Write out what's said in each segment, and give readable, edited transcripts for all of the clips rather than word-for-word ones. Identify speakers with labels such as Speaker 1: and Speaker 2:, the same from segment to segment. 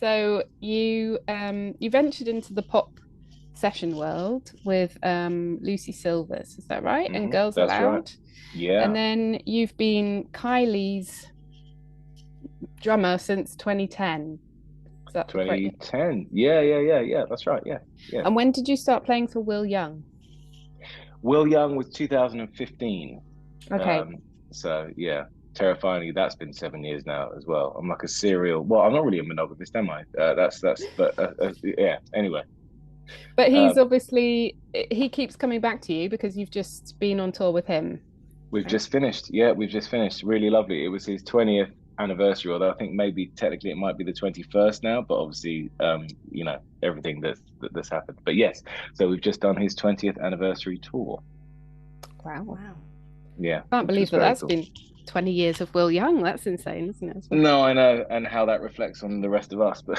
Speaker 1: So you ventured into the pop session world with Lucy Silvers, is that right? And Girls
Speaker 2: That's right.
Speaker 1: Aloud. And
Speaker 2: Yeah,
Speaker 1: then you've been Kylie's drummer since 2010. Is that the correct?
Speaker 2: 2010. Yeah. That's right. Yeah, yeah.
Speaker 1: And when did you start playing for Will Young?
Speaker 2: Will Young was 2015.
Speaker 1: Okay.
Speaker 2: Um, so yeah, terrifyingly, that's been 7 years now as well. I'm like a serial. Well, I'm not really a monogamist, am I? But yeah. Anyway,
Speaker 1: But he's
Speaker 2: um,
Speaker 1: obviously he keeps coming back to you because you've just been on tour with him,
Speaker 2: we've
Speaker 1: right?
Speaker 2: just finished. Yeah, we've just finished. Really lovely. It was his 20th anniversary, although I think maybe technically it might be the 21st now, but obviously, everything that's happened. But yes, so we've just done his 20th anniversary tour.
Speaker 1: Wow.
Speaker 3: Wow.
Speaker 2: Yeah,
Speaker 1: Can't
Speaker 2: which
Speaker 1: believe
Speaker 2: was
Speaker 1: that
Speaker 2: very
Speaker 1: that's
Speaker 2: cool.
Speaker 1: been 20 years of Will Young. That's insane, isn't it, as well?
Speaker 2: No, I know, and how that reflects on the rest of us, but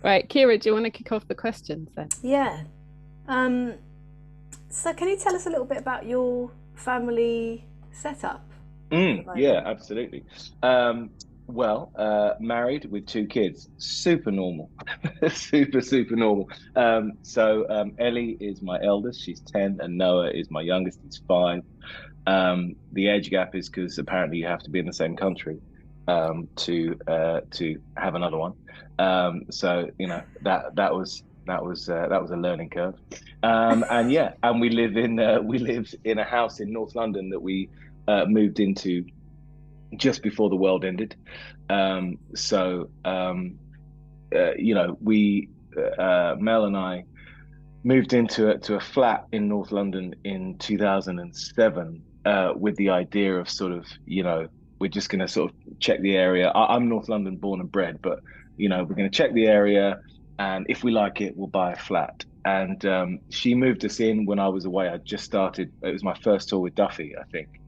Speaker 1: Right, Kira, do you want to kick off the questions then?
Speaker 3: Yeah. Um, so can you tell us a little bit about your family setup at the
Speaker 2: Yeah,
Speaker 3: moment?
Speaker 2: absolutely. Married with two kids, super normal, super normal. Ellie is my eldest, she's 10, and Noah is my youngest, he's 5. The age gap is because apparently you have to be in the same country to have another one. So you know that was a learning curve. And yeah, and we live in a house in North London that we moved into just before the world ended. So we Mel and I moved into a flat in North London in 2007 with the idea of sort of, we're just going to sort of check the area. I'm North London born and bred, but, we're going to check the area. And if we like it, we'll buy a flat. And she moved us in when I was away. I just started, it was my first tour with Duffy, I think.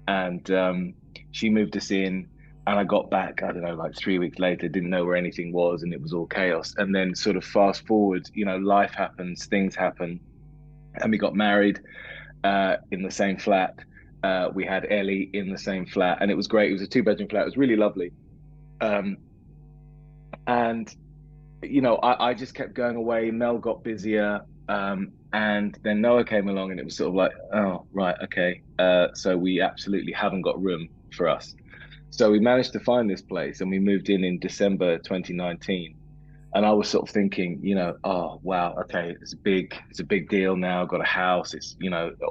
Speaker 2: And she moved us in, and I got back, I don't know, like 3 weeks later, didn't know where anything was, and it was all chaos. And then sort of fast forward, life happens, things happen, and we got married in the same flat. We had Ellie in the same flat, and it was great. It was a two-bedroom flat. It was really lovely. Um, and I just kept going away. Mel got busier. And then Noah came along, and it was sort of like, oh, right, okay. So we absolutely haven't got room for us. So we managed to find this place, and we moved in December 2019. And I was sort of thinking, oh wow, okay, it's a big deal now. Got a house, it's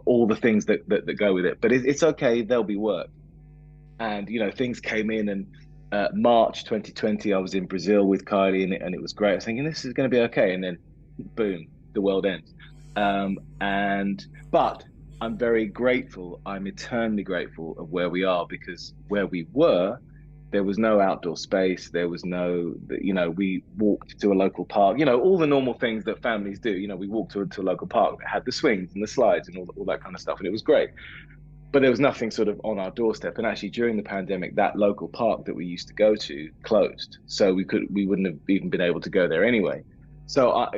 Speaker 2: all the things that go with it. But it's okay, there'll be work. And things came in, and March 2020, I was in Brazil with Kylie, and it was great. I was thinking this is going to be okay, and then boom, the world ends. But I'm very grateful. I'm eternally grateful of where we are, because where we were, there was no outdoor space. There was no, we walked to a local park. All the normal things that families do. We walked to a local park that had the swings and the slides and all that kind of stuff, and it was great, but there was nothing sort of on our doorstep. And actually, during the pandemic, that local park that we used to go to closed, so we wouldn't have even been able to go there anyway. So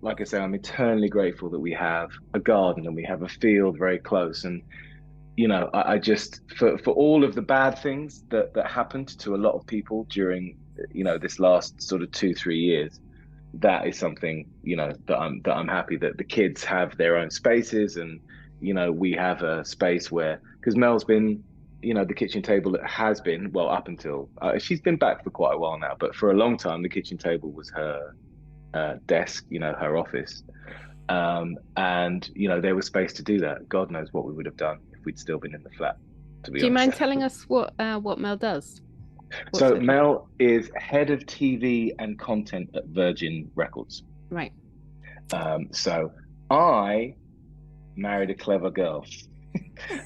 Speaker 2: like I say, I'm eternally grateful that we have a garden and we have a field very close. And I just, for all of the bad things that happened to a lot of people during this last sort of 2 3 years, that is something that I'm happy that the kids have their own spaces, and we have a space where, because Mel's been, the kitchen table that has been, well, up until she's been back for quite a while now, but for a long time the kitchen table was her desk, her office. And there was space to do that. God knows what we would have done if we'd still been in the flat, to be
Speaker 1: Do you
Speaker 2: honest.
Speaker 1: mind telling us what Mel does? What's
Speaker 2: So
Speaker 1: her job?
Speaker 2: Mel is head of TV and content at Virgin Records.
Speaker 1: Right.
Speaker 2: So I married a clever girl,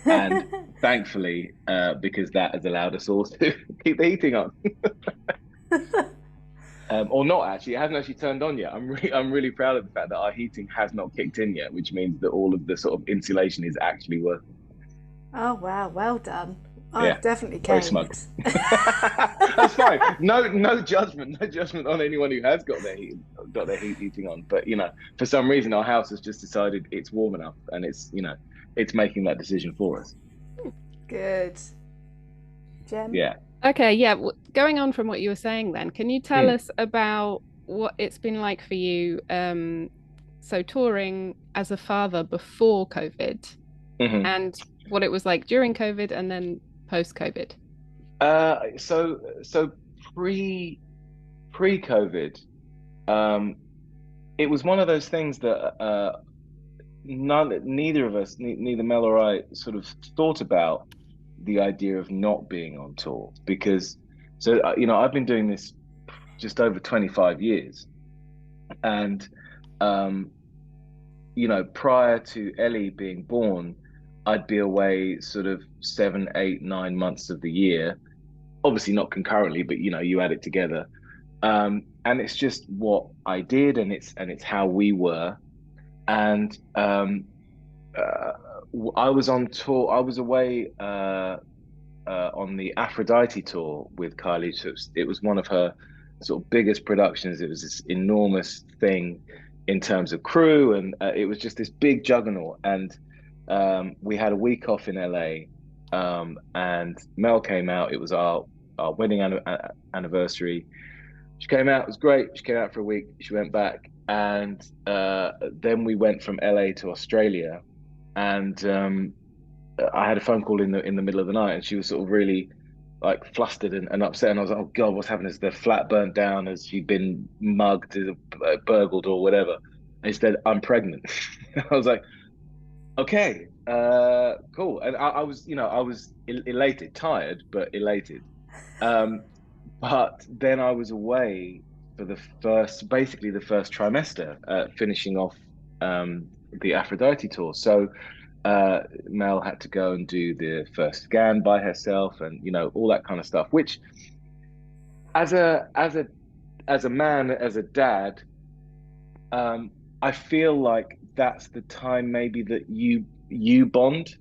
Speaker 2: and thankfully, because that has allowed us all to keep the heating on, or not actually. It hasn't actually turned on yet. I'm really proud of the fact that our heating has not kicked in yet, which means that all of the sort of insulation is actually working.
Speaker 3: Oh wow, well done.
Speaker 2: Yeah,
Speaker 3: I've definitely
Speaker 2: very smug.
Speaker 3: caked.
Speaker 2: That's fine. No judgment, no judgment on anyone who has got their heating on. But for some reason, our house has just decided it's warm enough, and it's making that decision for us.
Speaker 3: Good. Jem?
Speaker 2: Yeah.
Speaker 1: Okay, yeah. Going on from what you were saying then, can you tell
Speaker 2: Mm,
Speaker 1: us about what it's been like for you, so touring as a father before COVID
Speaker 2: hmm
Speaker 1: and what it was like during COVID and then post-COVID?
Speaker 2: so pre-COVID, um, it was one of those things that neither of us, neither Mel or I, sort of thought about the idea of not being on tour because, I've been doing this just over 25 years, and um, prior to Ellie being born, I'd be away sort of 7, 8, 9 months of the year. Obviously not concurrently, but you add it together. And it's just what I did, and it's how we were. And uh, I was on tour. I was away on the Aphrodite tour with Kylie. So it was one of her sort of biggest productions. It was this enormous thing in terms of crew, and it was just this big juggernaut. And we had a week off in LA, and Mel came out. It was our wedding anniversary. She came out. It was great. She came out for a week. She went back, and then we went from LA to Australia, and I had a phone call in the middle of the night, and she was sort of really like flustered and upset. And I was like, "Oh God, what's happened? Is the flat burnt down? Has she been mugged, burgled, or whatever?" And she said, "I'm pregnant." I was like, "Okay, cool." And I was elated, tired, but elated. Um, but then I was away for basically the first trimester, finishing off the Aphrodite tour. So Mel had to go and do the first scan by herself, and all that kind of stuff. Which, as a man, as a dad, um, I feel like that's the time maybe that you bond,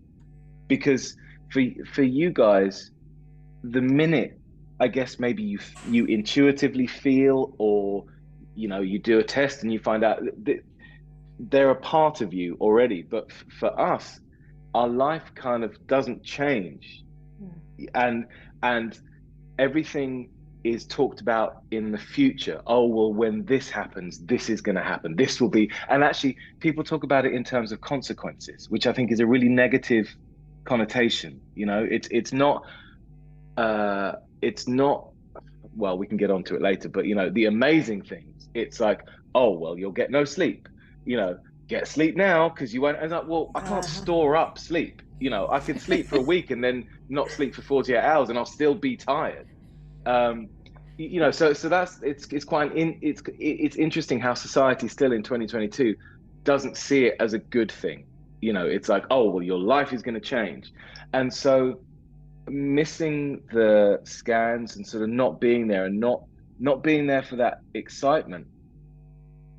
Speaker 2: because for you guys, the minute, I guess, maybe you intuitively feel, or you do a test and you find out that they're a part of you already. But for us, our life kind of doesn't change, and and everything is talked about in the future. Oh, well, when this happens, this is going to happen. This will be, and actually, people talk about it in terms of consequences, which I think is a really negative connotation. Uh, it's not. Well, we can get onto it later, but the amazing things. It's like, oh, well, you'll get no sleep. You know, get sleep now because you won't. And like, well, I can't store up sleep. I could sleep for a week and then not sleep for 48 hours, and I'll still be tired. Um, so that's it's quite it's interesting how society still in 2022 doesn't see it as a good thing. It's like, oh, well, your life is going to change, and so missing the scans and sort of not being there, and not being there for that excitement.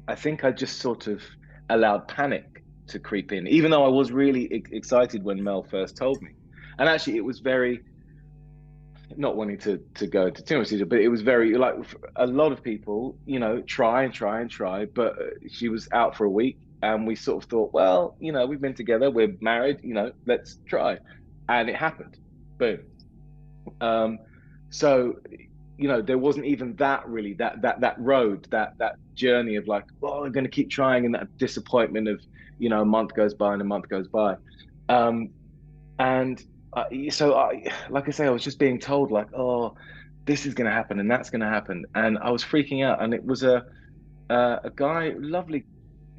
Speaker 2: I think I just sort of allowed panic to creep in, even though I was really excited when Mel first told me. And actually, it was very, not wanting to go into too much detail, but it was very like, a lot of people, try and try and try, but she was out for a week, and we sort of thought, well, we've been together, we're married, let's try, and it happened. Boom. Um, so there wasn't even that, really, that road, that journey of like, oh, I'm going to keep trying, and that disappointment of a month goes by and a month goes by. Um, and so like I say, I was just being told like, oh, this is going to happen and that's going to happen, and I was freaking out. And it was a guy, lovely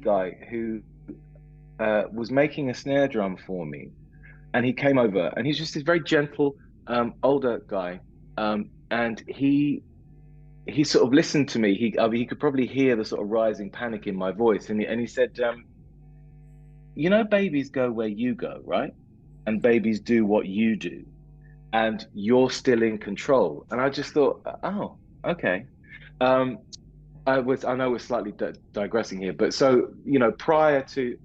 Speaker 2: guy, who was making a snare drum for me, and he came over, and he's just this very gentle, older guy, and he sort of listened to me. He could probably hear the sort of rising panic in my voice, and he said, babies go where you go, right? And babies do what you do, and you're still in control. And I just thought, oh, okay. Um, I know we're slightly digressing here, but so prior to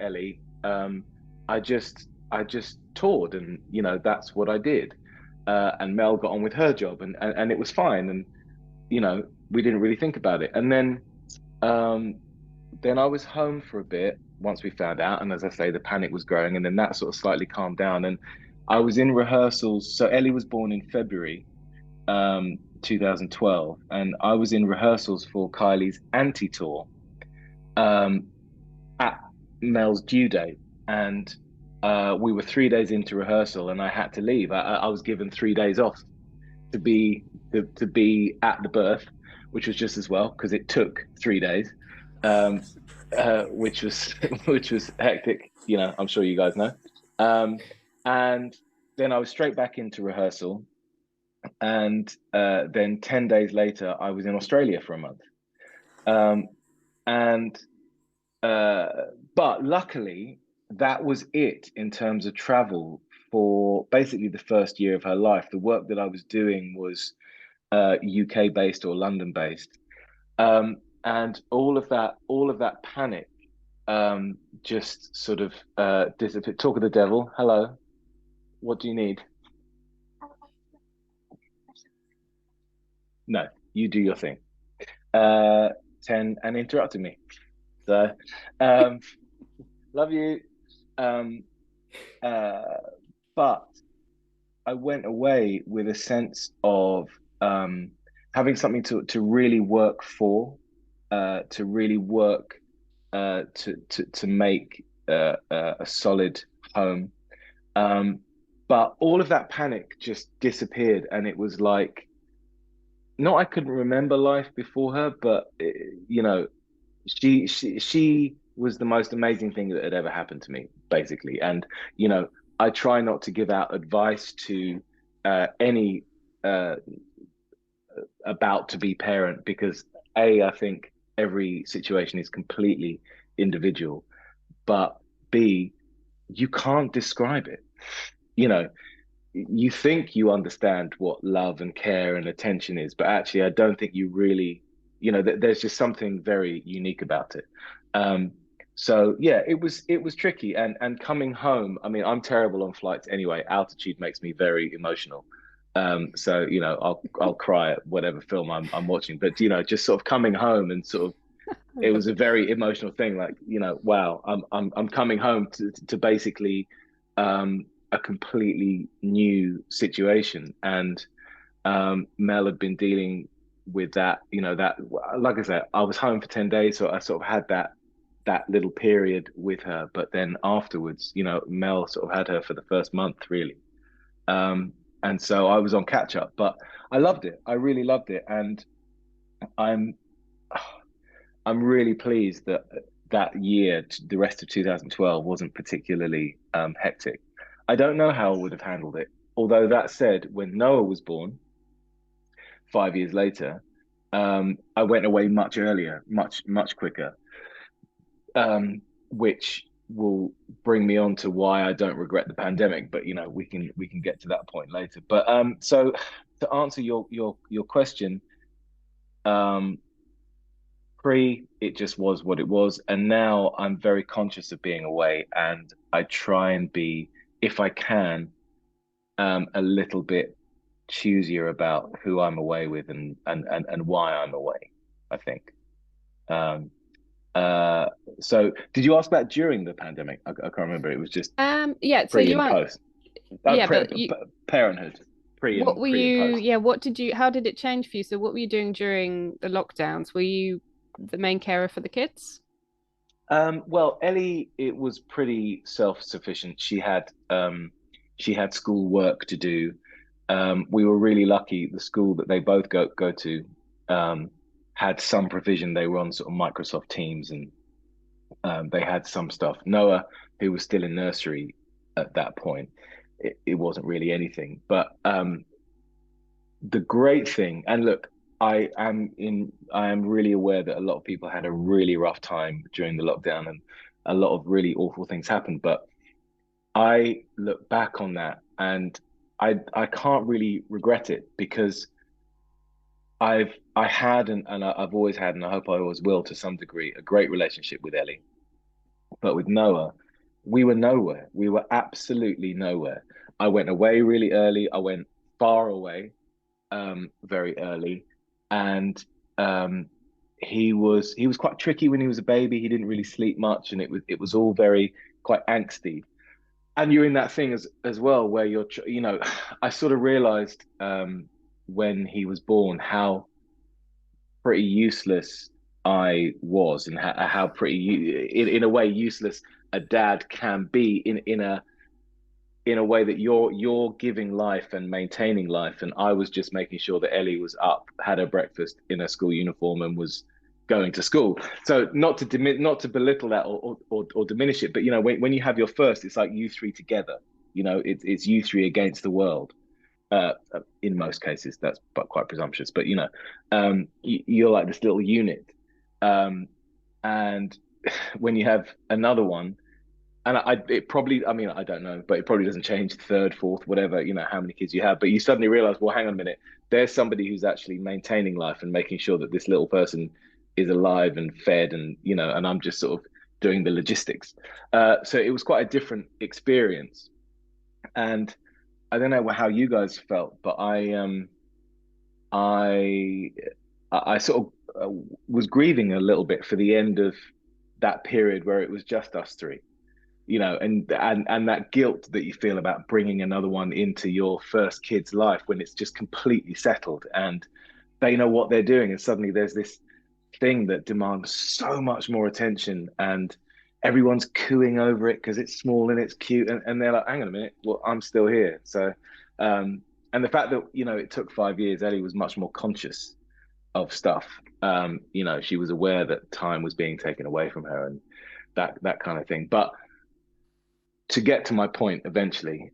Speaker 2: Ellie, I just toured, and that's what I did. And Mel got on with her job, and it was fine, and we didn't really think about it. And um, then I was home for a bit once we found out, and as I say, the panic was growing, and then that sort of slightly calmed down, and I was in rehearsals. So Ellie was born in February, 2012, and I was in rehearsals for Kylie's anti-tour um, at Mel's due date, and we were 3 days into rehearsal, and I had to leave. I was given 3 days off to be to be at the birth, which was just as well because it took 3 days, um, which was which was hectic. You know, I'm sure you guys know. Um, and then I was straight back into rehearsal, and then 10 days later, I was in Australia for a month. Um, and uh, but luckily, that was it in terms of travel for basically the first year of her life. The work that I was doing was UK based or London based, and all of that panic just sort of disappeared. Talk of the devil. Hello, what do you need? No, you do your thing. Uh, 10 and interrupted me. So, um, love you. Um, uh, but I went away with a sense of having something to really work for, to really work to make a solid home. Um, but all of that panic just disappeared, and it was like not I couldn't remember life before her, but you know, she was the most amazing thing that had ever happened to me, basically. And you know, I try not to give out advice to any uh, about to be parent because I think every situation is completely individual, but B, you can't describe it. You know, you think you understand what love and care and attention is, but actually, I don't think you really, you know, there's just something very unique about it. Um, so yeah, it was tricky, and coming home. I mean, I'm terrible on flights anyway. Altitude makes me very emotional. So you know, I'll cry at whatever film I'm watching. But you know, just sort of coming home and sort of
Speaker 1: I
Speaker 2: it
Speaker 1: love
Speaker 2: was a
Speaker 1: it.
Speaker 2: very emotional thing. Like, you know, wow, I'm coming home to basically a completely new situation. And Mel had been dealing with that, you know, that like I said, I was home for 10 days, so I sort of had that little period with her. But then afterwards, you know, Mel sort of had her for the first month, really. Um, and so I was on catch up, but I loved it. I really loved it. And I'm I'm really pleased that that year, the rest of 2012, wasn't particularly hectic. I don't know how I would have handled it. Although that said, when Noah was born 5 years later, I went away much earlier, much quicker, which will bring me on to why I don't regret the pandemic. But you know, we can get to that point later. But so to answer your question, um, pre, it just was what it was. And now I'm very conscious of being away and I try and be, if I can, a little bit choosier about who I'm away with and why I'm away, I think. Um, uh, so did you ask about during the pandemic? I can't remember. It was just
Speaker 1: Yeah, so
Speaker 2: pre
Speaker 1: you
Speaker 2: and
Speaker 1: aren't,
Speaker 2: post.
Speaker 1: yeah, but you,
Speaker 2: Parenthood,
Speaker 1: what were
Speaker 2: pre and
Speaker 1: you,
Speaker 2: post.
Speaker 1: yeah, how did it change for you? So what were you doing during the lockdowns? Were you the main carer for the kids?
Speaker 2: Well, Ellie, it was pretty self-sufficient. She had school work to do. We were really lucky. The school that they both go to um, had some provision. They were on sort of Microsoft Teams, and they had some stuff. Noah, who was still in nursery at that point, it wasn't really anything. But the great thing, and look, I am really aware that a lot of people had a really rough time during the lockdown and a lot of really awful things happened. But I look back on that and I can't really regret it because I had and I've always had and I hope I always will to some degree a great relationship with Ellie. But with Noah, we were nowhere. We were absolutely nowhere. I went away really early. I went far away very early, and um, he was quite tricky when he was a baby. He didn't really sleep much, and it was all very quite angsty. And you're in that thing as well where you know, I sort of realized. when he was born how pretty useless I was, and how pretty, in a way, useless a dad can be, in a way that you're giving life and maintaining life, and I was just making sure that Ellie was up, had her breakfast in her school uniform, and was going to school. So not to belittle that, or diminish it, but when you have your first, it's like you three together. It's you three against the world. In most cases, that's but quite presumptuous. But you're like this little unit, and when you have another one, and it probably, I mean, I don't know, but it probably doesn't change third, fourth, whatever, how many kids you have. But you suddenly realize, well, hang on a minute, there's somebody who's actually maintaining life and making sure that this little person is alive and fed, and I'm just sort of doing the logistics. So it was quite a different experience. And I don't know how you guys felt, but I I sort of was grieving a little bit for the end of that period where it was just us three, and that guilt that you feel about bringing another one into your first kid's life when it's just completely settled and they know what they're doing, and suddenly there's this thing that demands so much more attention, and everyone's cooing over it because it's small and it's cute, and they're like, hang on a minute, well, I'm still here. So and the fact that it took 5 years, Ellie was much more conscious of stuff. She was aware that time was being taken away from her, and that kind of thing. But to get to my point, eventually,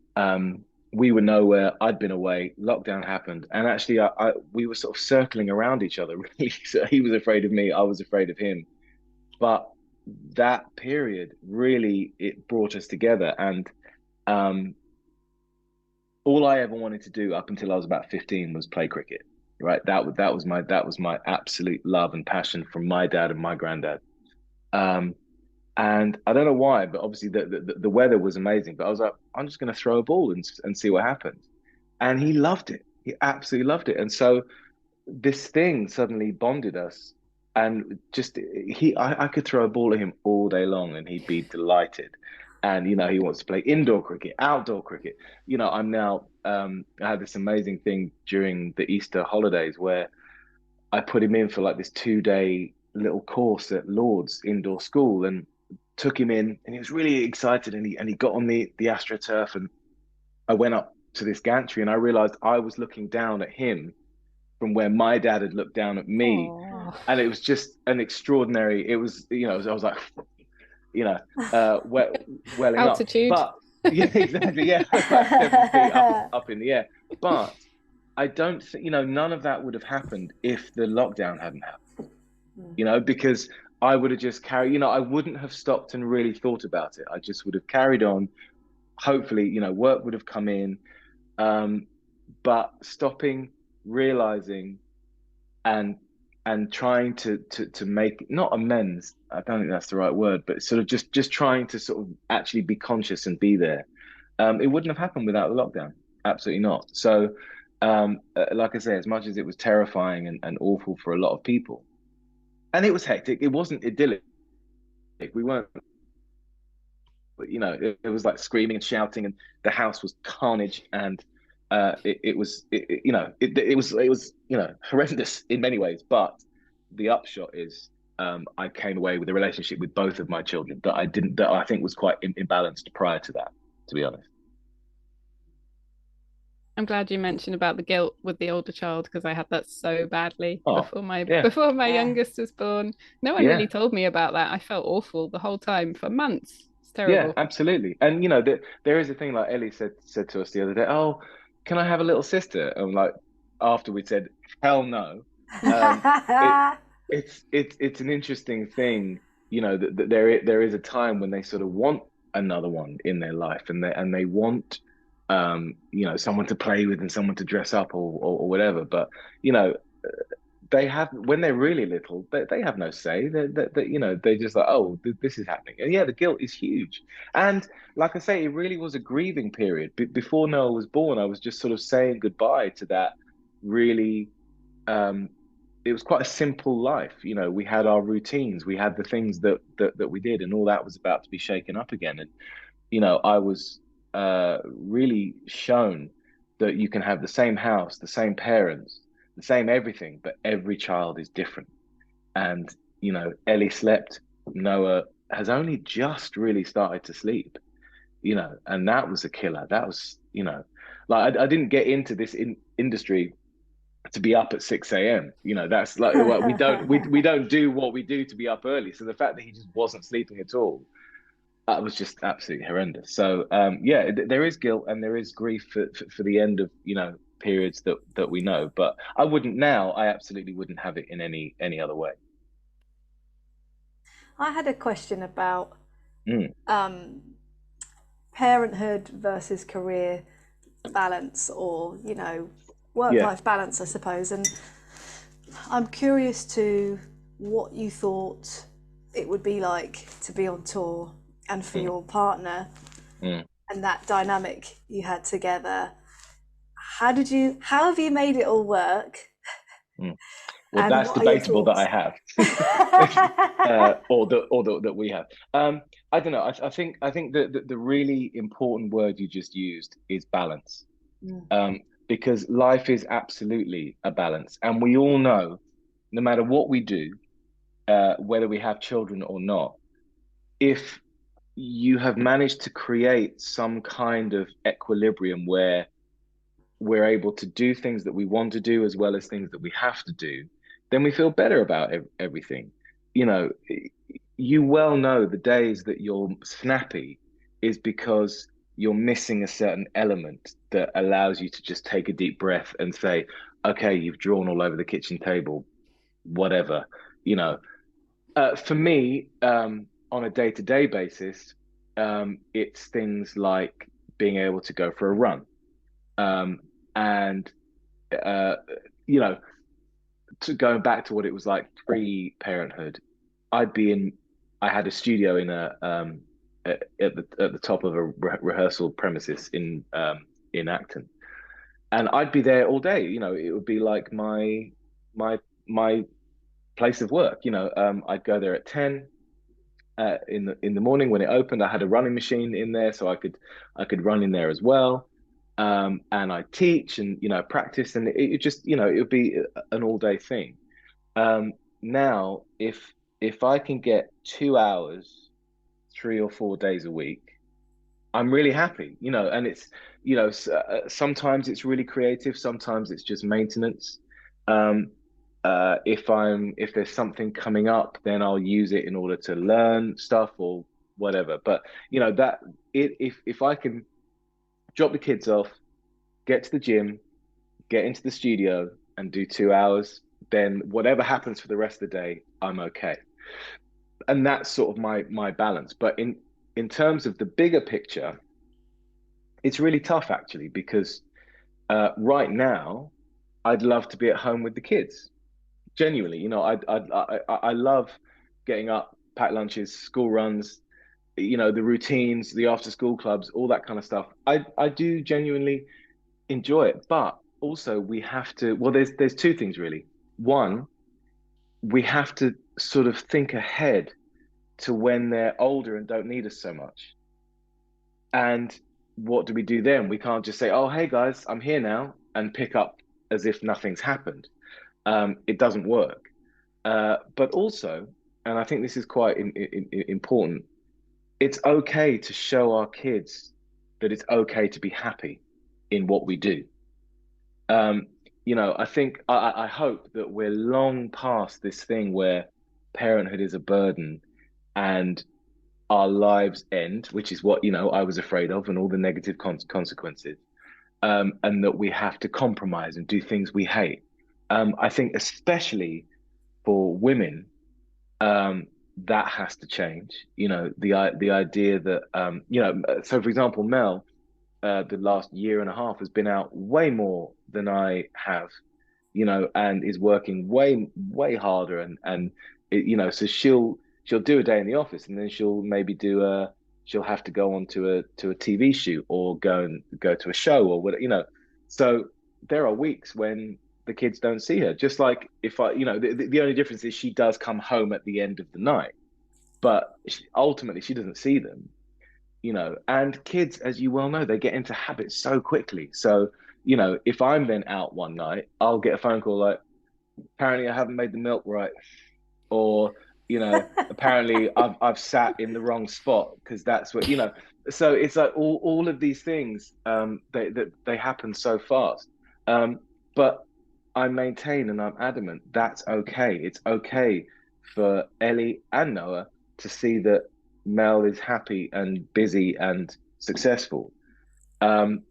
Speaker 2: we were nowhere. I'd been away. Lockdown happened, and actually, we were sort of circling around each other. Really, so he was afraid of me. I was afraid of him. But that period really, it brought us together, and all I ever wanted to do up until I was about 15 was play cricket. Right, that was my absolute love and passion from my dad and my granddad. And I don't know why, but obviously the weather was amazing. But I was like, I'm just going to throw a ball and see what happens. And he loved it. He absolutely loved it. And so this thing suddenly bonded us. And just I could throw a ball at him all day long, and he'd be delighted. And he wants to play indoor cricket, outdoor cricket. I'm now I had this amazing thing during the Easter holidays where I put him in for like this 2-day little course at Lord's indoor school, and took him in, and he was really excited, and he got on the AstroTurf, and I went up to this gantry, and I realized I was looking down at him from where my dad had looked down at me.
Speaker 1: Aww.
Speaker 2: And it was just an extraordinary, I was like, welling
Speaker 1: Altitude.
Speaker 2: up. But yeah, exactly. Yeah, like 7 feet up in the air. But I don't think, none of that would have happened if the lockdown hadn't happened, because I would have just carried, I wouldn't have stopped and really thought about it. I just would have carried on. Hopefully, work would have come in. But stopping, realizing, and trying to make, not amends, I don't think that's the right word, but sort of just trying to sort of actually be conscious and be there. It wouldn't have happened without the lockdown. Absolutely not. So like I say, as much as it was terrifying and awful for a lot of people, and it was hectic, it wasn't idyllic. We weren't, but it was like screaming and shouting, and the house was carnage, and it was horrendous in many ways. But the upshot is, I came away with a relationship with both of my children that I think was quite imbalanced prior to that, to be honest.
Speaker 1: I'm glad you mentioned about the guilt with the older child, because I had that so badly
Speaker 2: Oh,
Speaker 1: before my
Speaker 2: yeah,
Speaker 1: youngest was born. No one really
Speaker 2: yeah,
Speaker 1: told me about that. I felt awful the whole time for months. It's
Speaker 2: yeah,
Speaker 1: terrible.
Speaker 2: absolutely. And there is a thing, like Ellie said to us the other day. Oh, can I have a little sister? And like, after we said hell no, it it's an interesting thing, that there is a time when they sort of want another one in their life, and they want someone to play with and someone to dress up, or whatever. But you know they have, when they're really little, they have no say. They're just like, oh, this is happening, and yeah, the guilt is huge. And like I say, it really was a grieving period. Before Noah was born, I was just sort of saying goodbye to that. Really, um, it was quite a simple life. We had our routines, we had the things that we did, and all that was about to be shaken up again. And I was really shown that you can have the same house, the same parents, the same everything, but every child is different. And, Ellie slept, Noah has only just really started to sleep, and that was a killer. That was, like I didn't get into this industry to be up at 6 a.m. That's like, well, we don't do what we do to be up early. So the fact that he just wasn't sleeping at all, that was just absolutely horrendous. So yeah, there is guilt and there is grief for the end of periods that we know. But I wouldn't now. I absolutely wouldn't have it in any other way.
Speaker 3: I had a question about
Speaker 2: Mm.
Speaker 3: parenthood versus career balance, or work-life balance, I suppose. And I'm curious to what you thought it would be like to be on tour and for your partner and that dynamic you had together. How have you made it all work?
Speaker 2: Well,
Speaker 3: and
Speaker 2: that's debatable that I have, or that we have. I don't know. I think the really important word you just used is balance. Because life is absolutely a balance. And we all know, no matter what we do, whether we have children or not, if you have managed to create some kind of equilibrium where we're able to do things that we want to do as well as things that we have to do, then we feel better about everything. You well know the days that you're snappy is because you're missing a certain element that allows you to just take a deep breath and say, okay, you've drawn all over the kitchen table, whatever. For me, on a day-to-day basis, it's things like being able to go for a run. And, to going back to what it was like pre-parenthood, I had a studio at the top of a rehearsal premises in Acton, and I'd be there all day. It would be like my place of work. I'd go there at 10 in the morning when it opened. I had a running machine in there, so I could run in there as well. And I teach and practice, and it just it would be an all day thing. Now, if I can get 2 hours, 3 or 4 days a week, I'm really happy. And it's sometimes it's really creative, sometimes it's just maintenance. If there's something coming up, then I'll use it in order to learn stuff or whatever. But if I can drop the kids off, get to the gym, get into the studio and do 2 hours, then whatever happens for the rest of the day, I'm okay. And that's sort of my balance. But in terms of the bigger picture, it's really tough actually, because right now I'd love to be at home with the kids. Genuinely, I love getting up, pack lunches, school runs, the routines, the after school clubs, all that kind of stuff. I do genuinely enjoy it, but also we have to, well, there's two things really. One, we have to sort of think ahead to when they're older and don't need us so much. And what do we do then? We can't just say, oh, hey guys, I'm here now, and pick up as if nothing's happened. It doesn't work. But also, and I think this is quite important, it's okay to show our kids that it's okay to be happy in what we do. I hope that we're long past this thing where parenthood is a burden and our lives end, which is what, I was afraid of, and all the negative consequences, and that we have to compromise and do things we hate. I think especially for women, that has to change. The idea that, so for example, Mel, the last year and a half has been out way more than I have, and is working way harder, and so she'll do a day in the office, and then she'll have to go on to a TV shoot or go to a show or what. So there are weeks when the kids don't see her. Just like if the only difference is she does come home at the end of the night, but ultimately she doesn't see them. And kids, as you well know, they get into habits so quickly. So, you know, if I'm then out one night, I'll get a phone call like, apparently I haven't made the milk right, or you know, apparently I've sat in the wrong spot because that's what, you know. So it's like all of these things, they happen so fast. But I maintain and I'm adamant that's okay. It's okay for Ellie and Noah to see that Mel is happy and busy and successful. Um,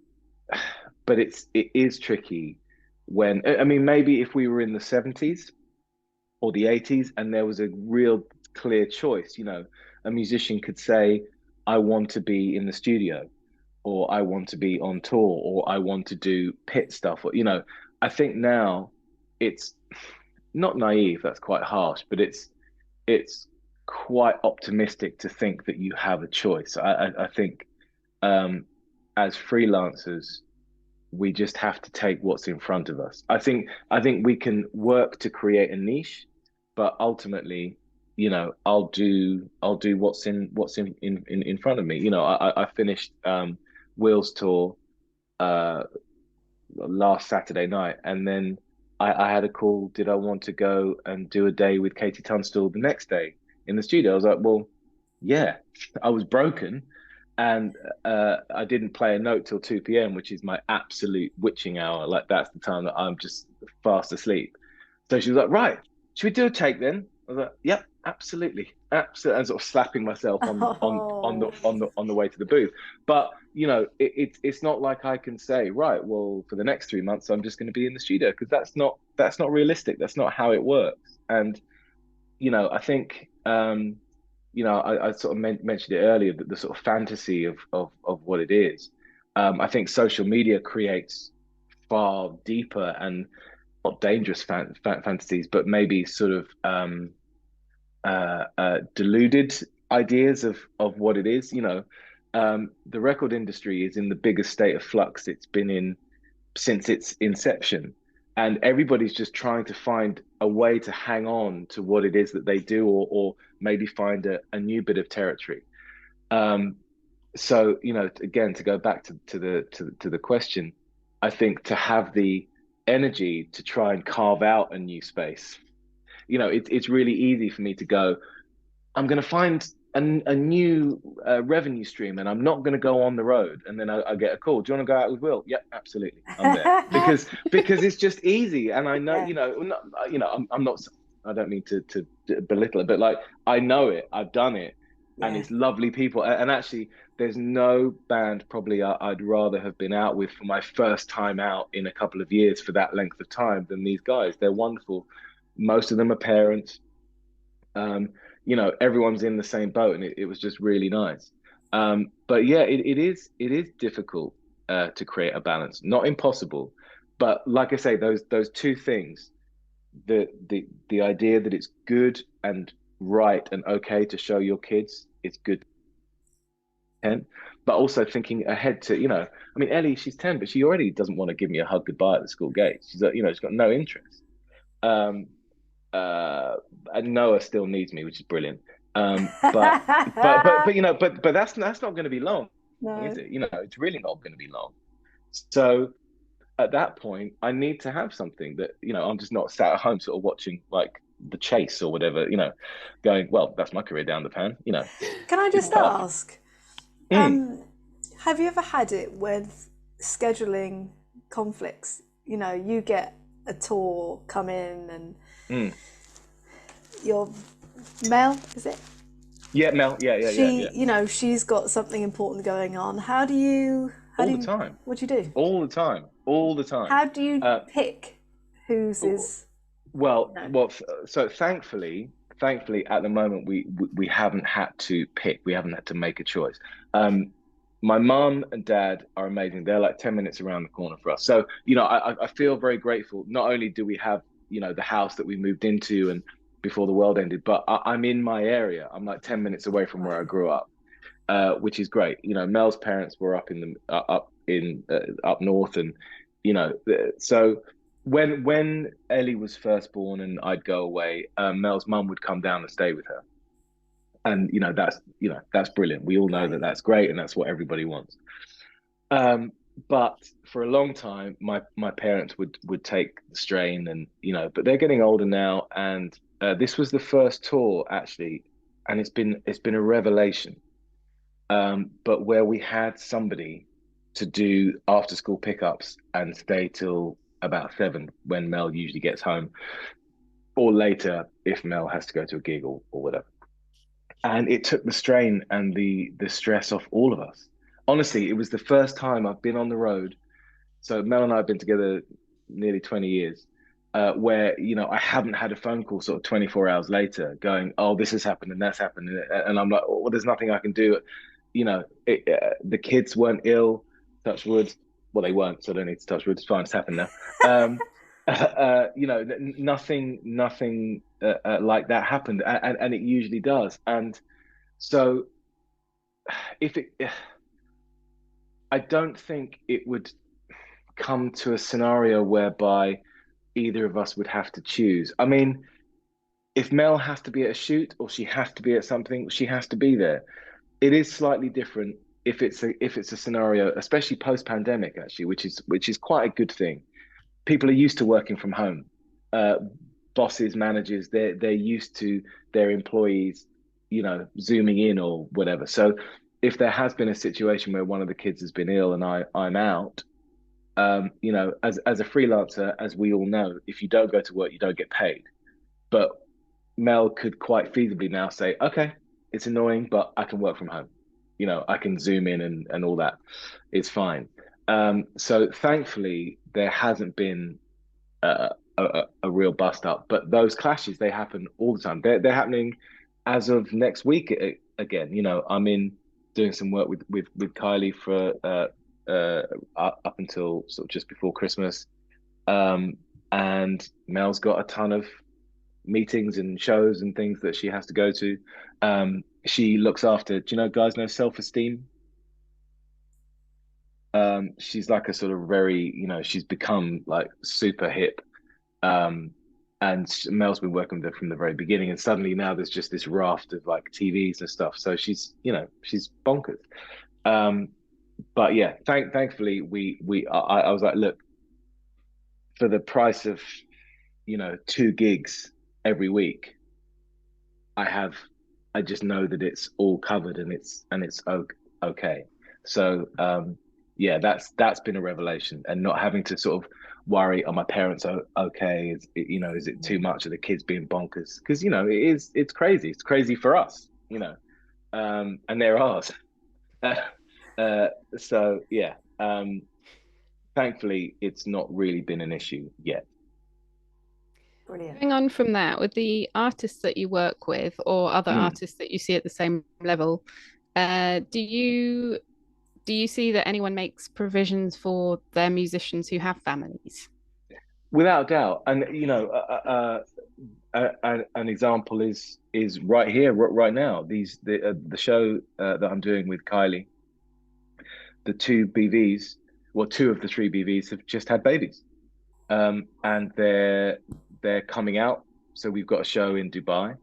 Speaker 2: but it is tricky when, I mean, maybe if we were in the 70s or the 80s and there was a real clear choice, you know, a musician could say, I want to be in the studio, or I want to be on tour, or I want to do pit stuff, or, you know. I think now it's not naive, that's quite harsh, but it's quite optimistic to think that you have a choice. I think, um, as freelancers, we just have to take what's in front of us. I think we can work to create a niche, but ultimately, you know, I'll do what's in front of me. You know, I finished Will's tour uh last Saturday night, and then I had a call. Did I want to go and do a day with Katie Tunstall the next day in the studio? I was like, well, yeah. I was broken, and I didn't play a note till 2 p.m., which is my absolute witching hour. Like that's the time that I'm just fast asleep. So she was like, right, should we do a take then? I was like, yep, absolutely, absolutely, and sort of slapping myself
Speaker 3: Oh,
Speaker 2: on the way to the booth. But you know, it's not like I can say, right, well, for the next 3 months, I'm just going to be in the studio, because that's not realistic. That's not how it works. And you know, I think, you know, I sort of mentioned it earlier, that the sort of fantasy of what it is. I think social media creates far deeper and not dangerous fantasies, but maybe sort of deluded ideas of what it is. You know, the record industry is in the biggest state of flux it's been in since its inception. And everybody's just trying to find a way to hang on to what it is that they do, or maybe find a new bit of territory. Um, so, you know, again, to go back to the question, I think to have the energy to try and carve out a new space, you know, it's really easy for me to go, I'm going to find a new revenue stream, and I'm not going to go on the road. And then I get a call. Do you want to go out with Will? Yep, absolutely. I'm there, because it's just easy. And I know,
Speaker 3: yeah,
Speaker 2: you know, not, you know, I'm not. I don't mean to belittle it, but like I know it. I've done it, and
Speaker 3: yeah.
Speaker 2: it's lovely people. And actually, there's no band probably I'd rather have been out with for my first time out in a couple of years for that length of time than these guys. They're wonderful. Most of them are parents. Um, you know, everyone's in the same boat, and it was just really nice. But yeah, it is difficult to create a balance. Not impossible, but like I say, those two things, the idea that it's good and right and okay to show your kids it's good, 10, but also thinking ahead to, you know, I mean, Ellie, she's 10, but she already doesn't want to give me a hug goodbye at the school gate. She's like, you know, she's got no interest. Um, uh, and Noah still needs me, which is brilliant. But you know, but that's not going to be long, is
Speaker 3: No.
Speaker 2: it? You know, it's really not going to be long. So at that point, I need to have something that, you know, I'm just not sat at home sort of watching like The Chase or whatever, you know, going, well, that's my career down the pan, you know,
Speaker 3: Can I
Speaker 2: it's
Speaker 3: just
Speaker 2: perfect.
Speaker 3: ask,
Speaker 2: Mm,
Speaker 3: have you ever had it with scheduling conflicts? You know, you get a tour come in and
Speaker 2: mm.
Speaker 3: your Mel, is it?
Speaker 2: Yeah, Mel, yeah, yeah, yeah,
Speaker 3: She,
Speaker 2: yeah.
Speaker 3: you know, she's got something important going on.
Speaker 2: All the time,
Speaker 3: what do you do?
Speaker 2: all the time, all the time.
Speaker 3: How do you
Speaker 2: Uh,
Speaker 3: pick whose is, you
Speaker 2: Well,
Speaker 3: know,
Speaker 2: so thankfully, at the moment we haven't had to pick. We haven't had to make a choice. Um, my mum and dad are amazing. They're like 10 minutes around the corner for us. So, you know, I feel very grateful. Not only do we have, you know, the house that we moved into and before the world ended, but I'm in my area. I'm like 10 minutes away from where
Speaker 3: right?
Speaker 2: I grew up, which is great. You know, Mel's parents were up north, and you know, so when Ellie was first born and I'd go away, Mel's mum would come down and stay with her, and you know that's brilliant. We all know that
Speaker 3: Great.
Speaker 2: that's great, and that's what everybody wants. Um, but for a long time, my parents would take the strain, and but they're getting older now, and this was the first tour actually, and it's been a revelation. But where we had somebody to do after school pickups and stay till about 7 when Mel usually gets home, or later if Mel has to go to a gig or whatever. And it took the strain and the stress off all of us. Honestly, it was the first time I've been on the road. So Mel and I have been together nearly 20 years, where I haven't had a phone call sort of 24 hours later going, "Oh, this has happened and that's happened," and I'm like, "Oh, well, there's nothing I can do." The kids weren't ill, touch wood. Well, they weren't, so I don't need to touch wood. It's fine, it's happened now. Um, nothing like that happened, and it usually does. And so, if it, I don't think it would come to a scenario whereby either of us would have to choose. I mean, if Mel has to be at a shoot or she has to be at something, she has to be there. It is slightly different if it's a scenario, especially post pandemic, actually, which is quite a good thing. People are used to working from home. Uh, Bosses, managers, they're used to their employees, zooming in or whatever. So if there has been a situation where one of the kids has been ill and I'm out, as a freelancer, as we all know, if you don't go to work, you don't get paid. But Mel could quite feasibly now say, okay, it's annoying, but I can work from home. I can zoom in and all that. It's fine. So thankfully, there hasn't been a real bust up, but those clashes, they happen all the time. They're happening as of next week again. I'm in doing some work with Kylie for up until sort of just before Christmas. Um, and Mel's got a ton of meetings and shows and things that she has to go to. She looks after, do you know, guys know self-esteem? She's like a sort of very, she's become like super hip. Um, and Mel's been working with her from the very beginning, and suddenly now there's just this raft of like TVs and stuff. So she's bonkers. Um, but yeah, thankfully I was like, look, for the price of 2 gigs every week, I have I just know that it's all covered and it's okay. So yeah, that's been a revelation, and not having to sort of worry, are my parents okay? Is it too much of the kids being bonkers? Because it's crazy. It's crazy for us, and they're ours. uh, so yeah, thankfully it's not really been an issue yet.
Speaker 3: Brilliant.
Speaker 1: Going on from that, with the artists that you work with or other
Speaker 2: Mm.
Speaker 1: artists that you see at the same level, do you see that anyone makes provisions for their musicians who have families?
Speaker 2: Without doubt, and an example is right here, right now. The show that I'm doing with Kylie, the two BVs, well, two of the three BVs have just had babies, and they're coming out. So we've got a show in Dubai,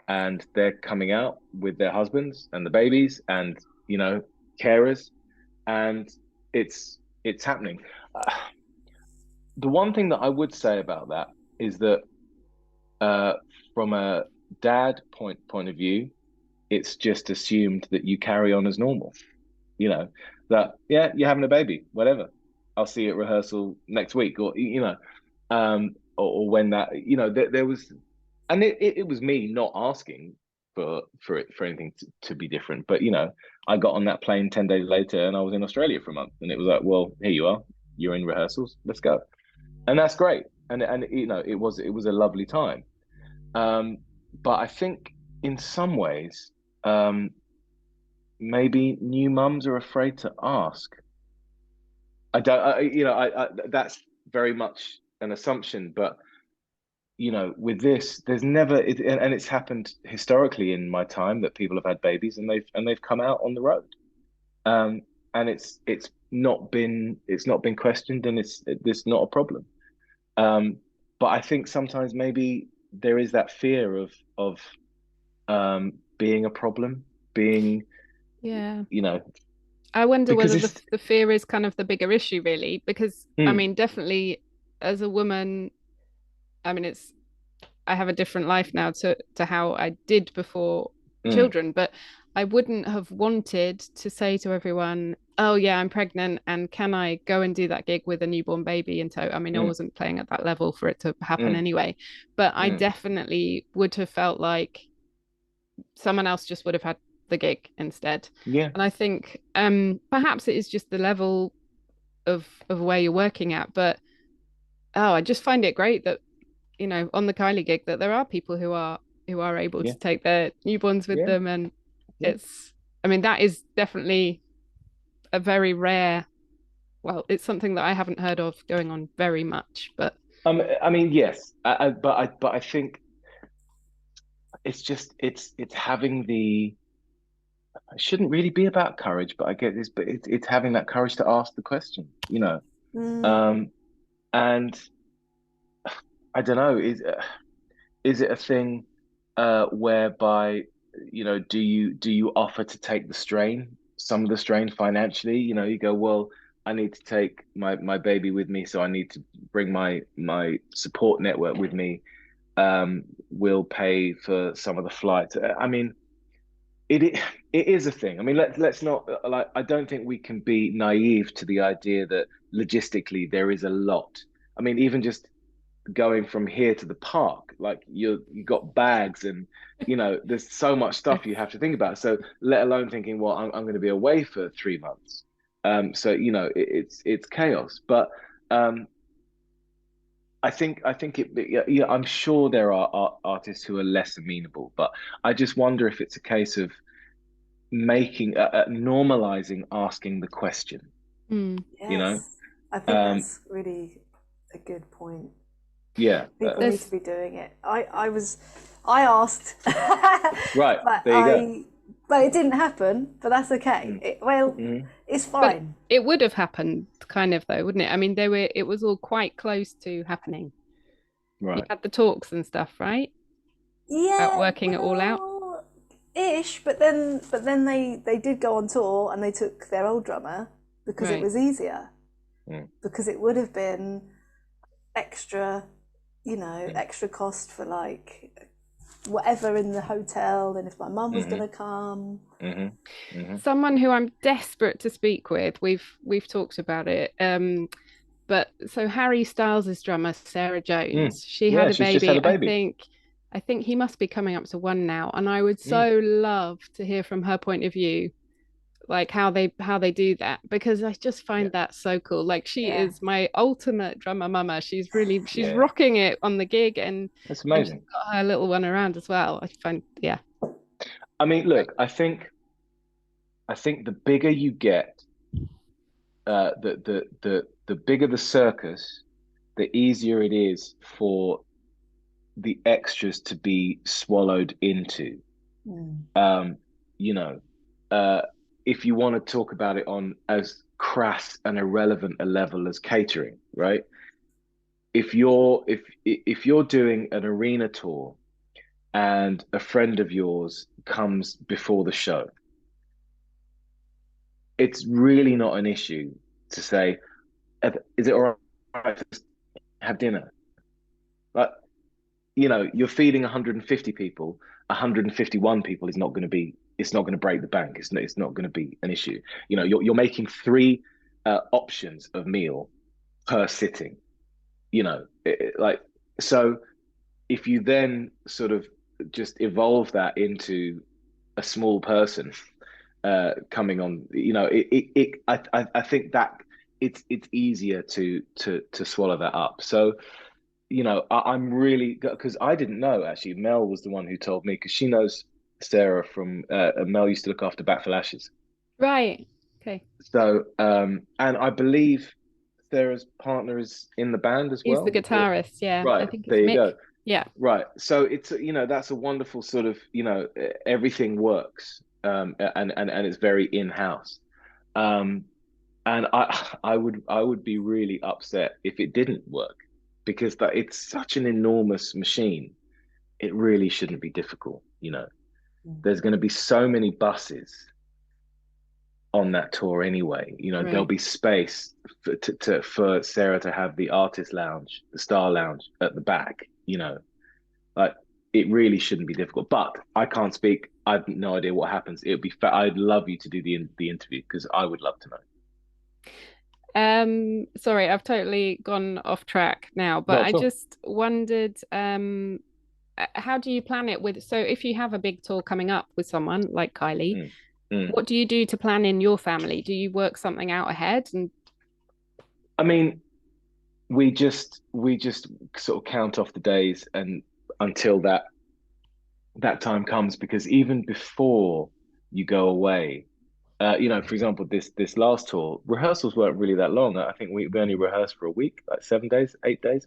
Speaker 2: and they're coming out with their husbands and the babies, and carers, and it's happening. The one thing that I would say about that is that uh, from a dad point of view, it's just assumed that you carry on as normal. You know, that yeah, you're having a baby, whatever. I'll see you at rehearsal next week, or or when that, there was, and it was me not asking for anything to be different, but I got on that plane 10 days later, and I was in Australia for a month, and it was like, well, here you are, you're in rehearsals, let's go, and that's great, and it was a lovely time. Um, but I think in some ways, um, maybe new mums are afraid to ask. I don't, that's very much an assumption, but with this, there's never, and it's happened historically in my time that people have had babies and they've come out on the road, um, and it's not been questioned, and it's not a problem. Um, but I think sometimes maybe there is that fear of being a problem, being,
Speaker 1: Yeah.
Speaker 2: you know,
Speaker 1: I wonder
Speaker 2: because
Speaker 1: whether
Speaker 2: it's
Speaker 1: the fear is kind of the bigger issue, really, because I
Speaker 2: mm,
Speaker 1: mean, definitely as a woman, I mean, I have a different life now to how I did before
Speaker 2: mm,
Speaker 1: children, but I wouldn't have wanted to say to everyone, "Oh yeah, I'm pregnant, and can I go and do that gig with a newborn baby in tow?" I mean, I
Speaker 2: mm,
Speaker 1: wasn't playing at that level for it to happen
Speaker 2: mm,
Speaker 1: anyway, but I
Speaker 2: mm.
Speaker 1: definitely would have felt like someone else just would have had the gig instead.
Speaker 2: Yeah,
Speaker 1: And I think perhaps it is just the level of where you're working at, but oh, I just find it great that on the Kylie gig that there are people who are able
Speaker 2: yeah,
Speaker 1: to take their newborns with
Speaker 2: yeah,
Speaker 1: them, and
Speaker 2: yeah.
Speaker 1: I mean, that is definitely a very rare. Well, it's something that I haven't heard of going on very much, but
Speaker 2: I mean, yes, but I think it's just it's having the. It shouldn't really be about courage, but I get this, but it's having that courage to ask the question, you know.
Speaker 3: Mm,
Speaker 2: Um, and I don't know, is it a thing whereby, do you offer to take the strain, some of the strain financially? You know, you go, well, I need to take my baby with me, so I need to bring my support network with me. We'll pay for some of the flights. I mean, it is a thing. I mean, let's not like. I don't think we can be naive to the idea that logistically there is a lot. I mean, even just going from here to the park, like you got bags and there's so much
Speaker 1: yes.
Speaker 2: stuff you have to think about. So let alone thinking, well, I'm going to be away for 3 months. So it's chaos. But I think yeah, I'm sure there are artists who are less amenable, but I just wonder if it's a case of making normalizing asking the question,
Speaker 1: Hmm.
Speaker 2: you know?
Speaker 3: yes, I think
Speaker 2: Um,
Speaker 3: that's really a good point.
Speaker 2: yeah,
Speaker 3: People need to
Speaker 1: There's
Speaker 3: be doing it. I asked,
Speaker 2: right.
Speaker 3: but
Speaker 2: There you go.
Speaker 3: it didn't happen. But that's okay.
Speaker 2: Mm,
Speaker 3: Well,
Speaker 2: mm,
Speaker 3: it's
Speaker 1: but
Speaker 3: fine.
Speaker 1: it would have happened kind of though, wouldn't it? I mean, it was all quite close to happening. You
Speaker 2: right.
Speaker 1: had the talks and stuff, right? About
Speaker 3: Yeah,
Speaker 1: working it all out.
Speaker 3: well, ish. But then they did go on tour and they took their old drummer because it
Speaker 1: Right.
Speaker 3: was easier.
Speaker 2: Mm,
Speaker 3: Because it would have been extra,
Speaker 2: mm,
Speaker 3: extra cost for like whatever in the hotel, and if my mum was
Speaker 2: mm-hmm,
Speaker 3: gonna come.
Speaker 2: mm-hmm, mm-hmm,
Speaker 1: Someone who I'm desperate to speak with. We've talked about it. But so Harry Styles' drummer, Sarah
Speaker 2: mm.
Speaker 1: Jones, she had
Speaker 2: Yeah,
Speaker 1: a
Speaker 2: she's just had
Speaker 1: baby.
Speaker 2: a baby.
Speaker 1: I think he must be coming up to one now. And I would
Speaker 2: Mm,
Speaker 1: so love to hear from her point of view, like how they do that, because I just
Speaker 2: yeah,
Speaker 1: find that so cool. Like she
Speaker 3: Yeah.
Speaker 1: is my ultimate drummer mama. She's
Speaker 2: yeah.
Speaker 1: rocking it on the gig,
Speaker 2: That's
Speaker 1: and she's
Speaker 2: amazing.
Speaker 1: got her little one around as well. I find, yeah.
Speaker 2: I mean, look, I think the bigger you get, the bigger the circus, the easier it is for the extras to be swallowed into.
Speaker 3: Mm.
Speaker 2: Um, you know, uh, if you want to talk about it on as crass and irrelevant a level as catering, right? If you're doing an arena tour and a friend of yours comes before the show, it's really not an issue to say, is it all right to have dinner? Like, you're feeding 150 people, 151 people is not going to be, it's not going to break the bank. It's not going to be an issue. You're making three options of meal per sitting, like, so if you then sort of just evolve that into a small person coming on, I think that it's easier to swallow that up. So I'm really, because I didn't know actually. Mel was the one who told me, because she knows Sarah from Mel used to look after Bat for Lashes.
Speaker 1: Right. Okay.
Speaker 2: So and I believe Sarah's partner is in the band as
Speaker 1: He's the
Speaker 2: well.
Speaker 1: guitarist. Yeah, I
Speaker 2: Right,
Speaker 1: think
Speaker 2: there
Speaker 1: it's
Speaker 2: you
Speaker 1: Mick.
Speaker 2: go.
Speaker 1: Yeah.
Speaker 2: Right. So it's that's a wonderful sort of everything works and it's very in-house. Um and I would be really upset if it didn't work, because it's such an enormous machine. It really shouldn't be difficult.
Speaker 3: Mm.
Speaker 2: There's going to be so many buses on that tour anyway. You know, there'll
Speaker 1: Right.
Speaker 2: be space for Sarah to have the artist lounge, the star lounge at the back. You know, like it really shouldn't be difficult. But I can't speak. I've no idea what happens. It would be. I'd love you to do the interview because I would love to know.
Speaker 1: Sorry, I've totally gone off track now, but
Speaker 2: Not
Speaker 1: I
Speaker 2: at all.
Speaker 1: just wondered, how do you plan it with, so if you have a big tour coming up with someone like Kylie,
Speaker 2: Mm, mm.
Speaker 1: what do you do to plan in your family? Do you work something out ahead? And
Speaker 2: I mean, we just sort of count off the days and until that time comes because even before you go away, you know, for example, this last tour, rehearsals weren't really that long. I think we only rehearsed for a week, like 7 days, 8 days.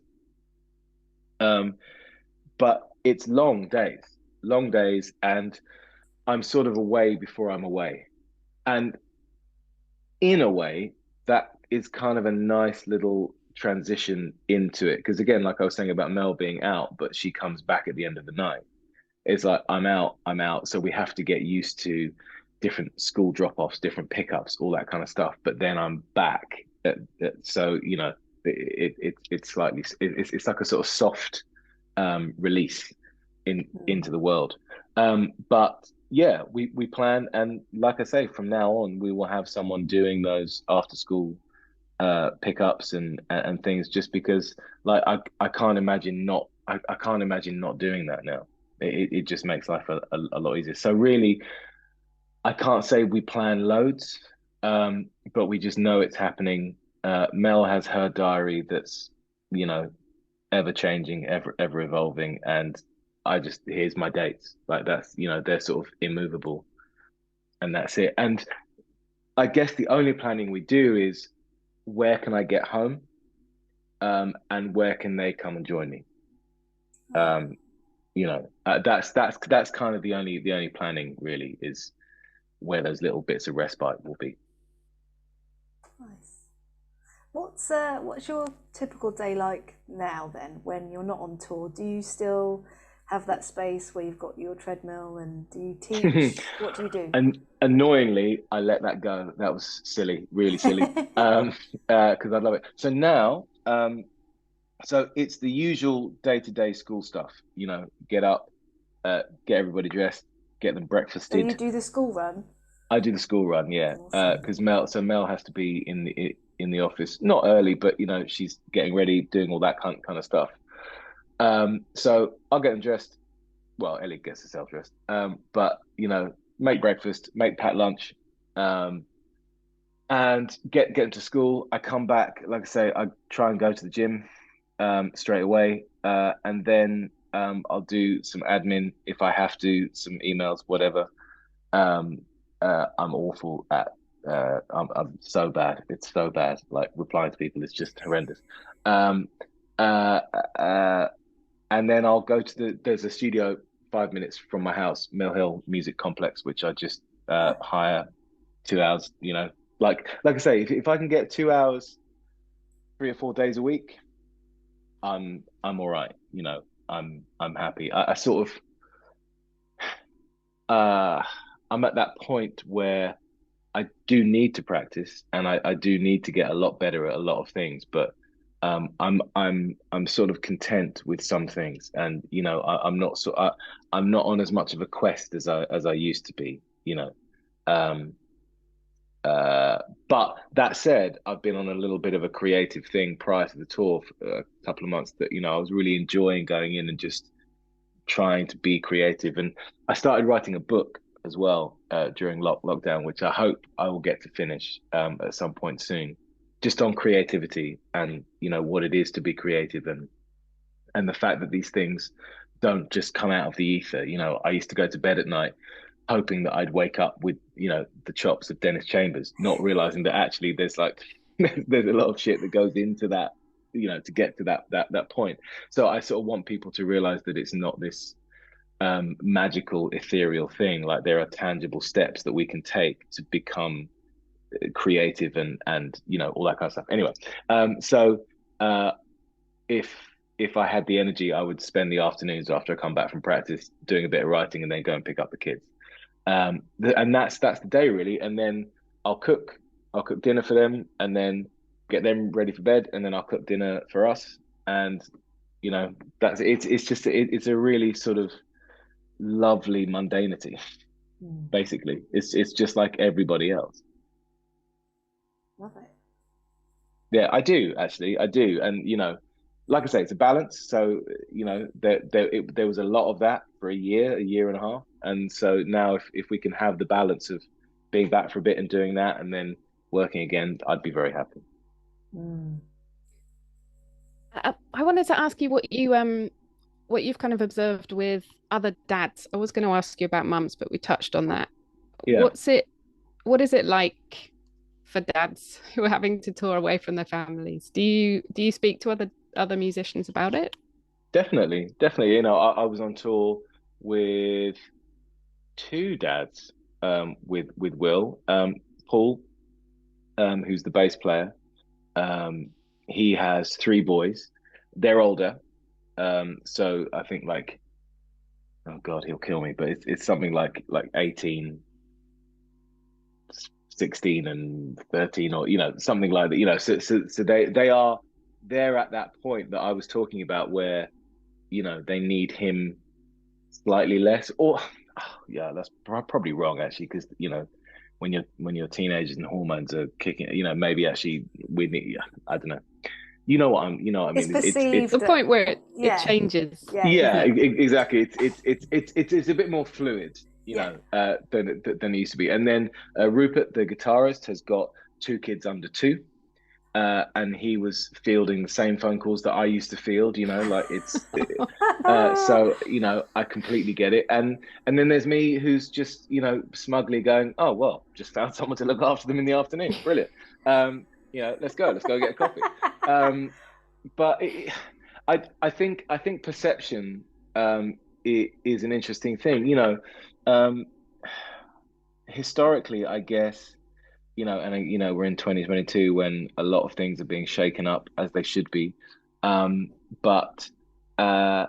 Speaker 2: Um, but it's long days, and I'm sort of away before I'm away. And in a way, that is kind of a nice little transition into it. Because again, like I was saying about Mel being out, but she comes back at the end of the night. It's like I'm out. So we have to get used to different school drop-offs, different pickups, all that kind of stuff. But then I'm back. So you know, it's slightly it's like a sort of soft release into the world. But yeah, we plan, and like I say, from now on, we will have someone doing those after school pickups and things, just because like I can't imagine not I can't imagine not doing that now. It just makes life a lot easier. So really, I can't say we plan loads, but we just know it's happening. Mel has her diary that's, you know, ever changing, ever evolving, and I just here's my dates. Like that's, you know, they're sort of immovable, and that's it. And I guess the only planning we do is where can I get home, and where can they come and join me. Um, you know, that's kind of the only planning really is where those little bits of respite will be.
Speaker 3: Nice. What's your typical day like now then when you're not on tour? Do you still have that space where you've got your treadmill and do you teach? What do you do?
Speaker 2: And annoyingly, I let that go. That was silly, really silly. Because I love it. So now, so it's the usual day-to-day school stuff. You know, get up, get everybody dressed, get them
Speaker 3: So you
Speaker 2: breakfasted.
Speaker 3: do the school run?
Speaker 2: I do the school run, yeah.
Speaker 3: Awesome.
Speaker 2: Because Mel has to be in the office, not early, but you know, she's getting ready, doing all that kind of stuff. So I'll get them dressed. Well, Ellie gets herself dressed. But you know, make breakfast, make packed lunch, um, and get into school. I come back, like I say, I try and go to the gym straight away, and then I'll do some admin if I have to, some emails, whatever. Um, I'm awful at. I'm so bad. It's so bad. Like replying to people is just horrendous. Um, uh, uh, and then I'll go to there's a studio 5 minutes from my house, Mill Hill Music Complex, which I just
Speaker 3: Yeah.
Speaker 2: hire 2 hours. You know, like I say, if I can get 2 hours 3 or 4 days a week, I'm all right. You know, I'm happy. I sort of uh I'm at that point where I do need to practice and I do need to get a lot better at a lot of things, but I'm sort of content with some things, and you know I'm not on as much of a quest as I used to be, you know. Um, uh, but that said, I've been on a little bit of a creative thing prior to the tour for a couple of months that you know I was really enjoying going in and just trying to be creative. And I started writing a book as well during lockdown, which I hope I will get to finish at some point soon, just on creativity and you know what it is to be creative and the fact that these things don't just come out of the ether. You know, I used to go to bed at night hoping that I'd wake up with you know the chops of Dennis Chambers, not realizing that actually there's like there's a lot of shit that goes into that, you know, to get to that point. So I sort of want people to realize that it's not this magical ethereal thing. Like there are tangible steps that we can take to become creative and you know all that kind of stuff. Anyway, so uh, if if I had the energy, I would spend the afternoons after I come back from practice doing a bit of writing and then go and pick up the kids. And that's the day really. And then I'll cook dinner for them, and then get them ready for bed, and then I'll cook dinner for us. And you know, that's it's just it's a really sort of lovely mundanity.
Speaker 3: Mm.
Speaker 2: Basically, it's just like everybody else.
Speaker 3: Love it.
Speaker 2: Yeah, I do actually. I do. And you know, like I say, it's a balance. So, you know, there was a lot of that for a year and a half. And so now if we can have the balance of being back for a bit and doing that and then working again, I'd be very happy.
Speaker 3: Mm.
Speaker 1: I wanted to ask you what you've kind of observed with other dads. I was going to ask you about mums, but we touched on that.
Speaker 2: Yeah,
Speaker 1: What's it what is it like for dads who are having to tour away from their families? Do you speak to other musicians about it?
Speaker 2: definitely. Definitely. You know, I was on tour with two dads, with Will, Paul, who's the bass player. Um, he has three boys. They're older. So I think like, oh God, he'll kill me, but it's something like 18, 16 and 13, or you know, something like that, you know. So they're at that point that I was talking about where, you know, they need him slightly less, or oh, yeah, that's probably wrong actually, because you know, when you're teenagers and hormones are kicking, you know, maybe actually we need, I don't know. You know what I
Speaker 3: It's
Speaker 2: mean. It's
Speaker 1: The
Speaker 3: perceived.
Speaker 1: point where it
Speaker 3: Yeah,
Speaker 1: changes,
Speaker 3: yeah,
Speaker 1: isn't
Speaker 2: yeah,
Speaker 1: it?
Speaker 2: exactly. It's a bit more fluid, you
Speaker 3: yeah.
Speaker 2: know, than it used to be. And then Rupert, the guitarist, has got two kids under two, and he was fielding the same phone calls that I used to field. You know, like so you know, I completely get it. And then there's me, who's just, you know, smugly going, oh well, just found someone to look after them in the afternoon. Brilliant. You know, let's go get a coffee. Um, but I think perception is an interesting thing. You know, um, historically, I guess, you know, and you know, we're in 2022 when a lot of things are being shaken up as they should be. But uh,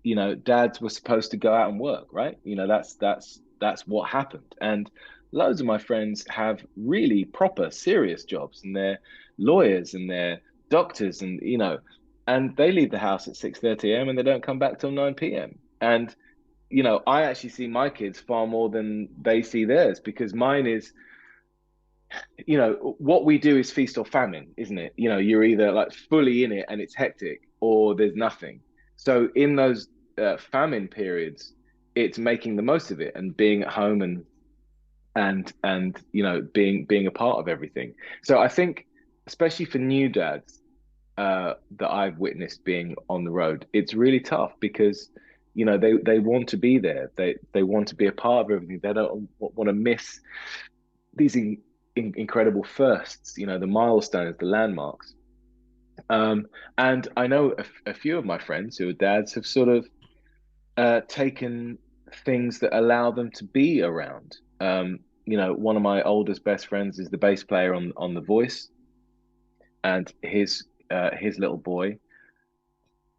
Speaker 2: you know, dads were supposed to go out and work, right? You know, that's what happened. And loads of my friends have really proper, serious jobs, and they're lawyers and they're doctors, and you know, and they leave the house at 6:30 a.m. and they don't come back till 9 p.m. And you know, I actually see my kids far more than they see theirs, because mine is, you know, what we do is feast or famine, isn't it? You know, you're either like fully in it and it's hectic, or there's nothing. So in those famine periods, it's making the most of it and being at home and you know, being a part of everything. So I think, especially for new dads that I've witnessed being on the road, it's really tough because you know they want to be there. They want to be a part of everything. They don't want to miss these incredible firsts, you know, the milestones, the landmarks. Um, and I know a few of my friends who are dads have sort of taken things that allow them to be around. You know, one of my oldest best friends is the bass player on The Voice, and his little boy,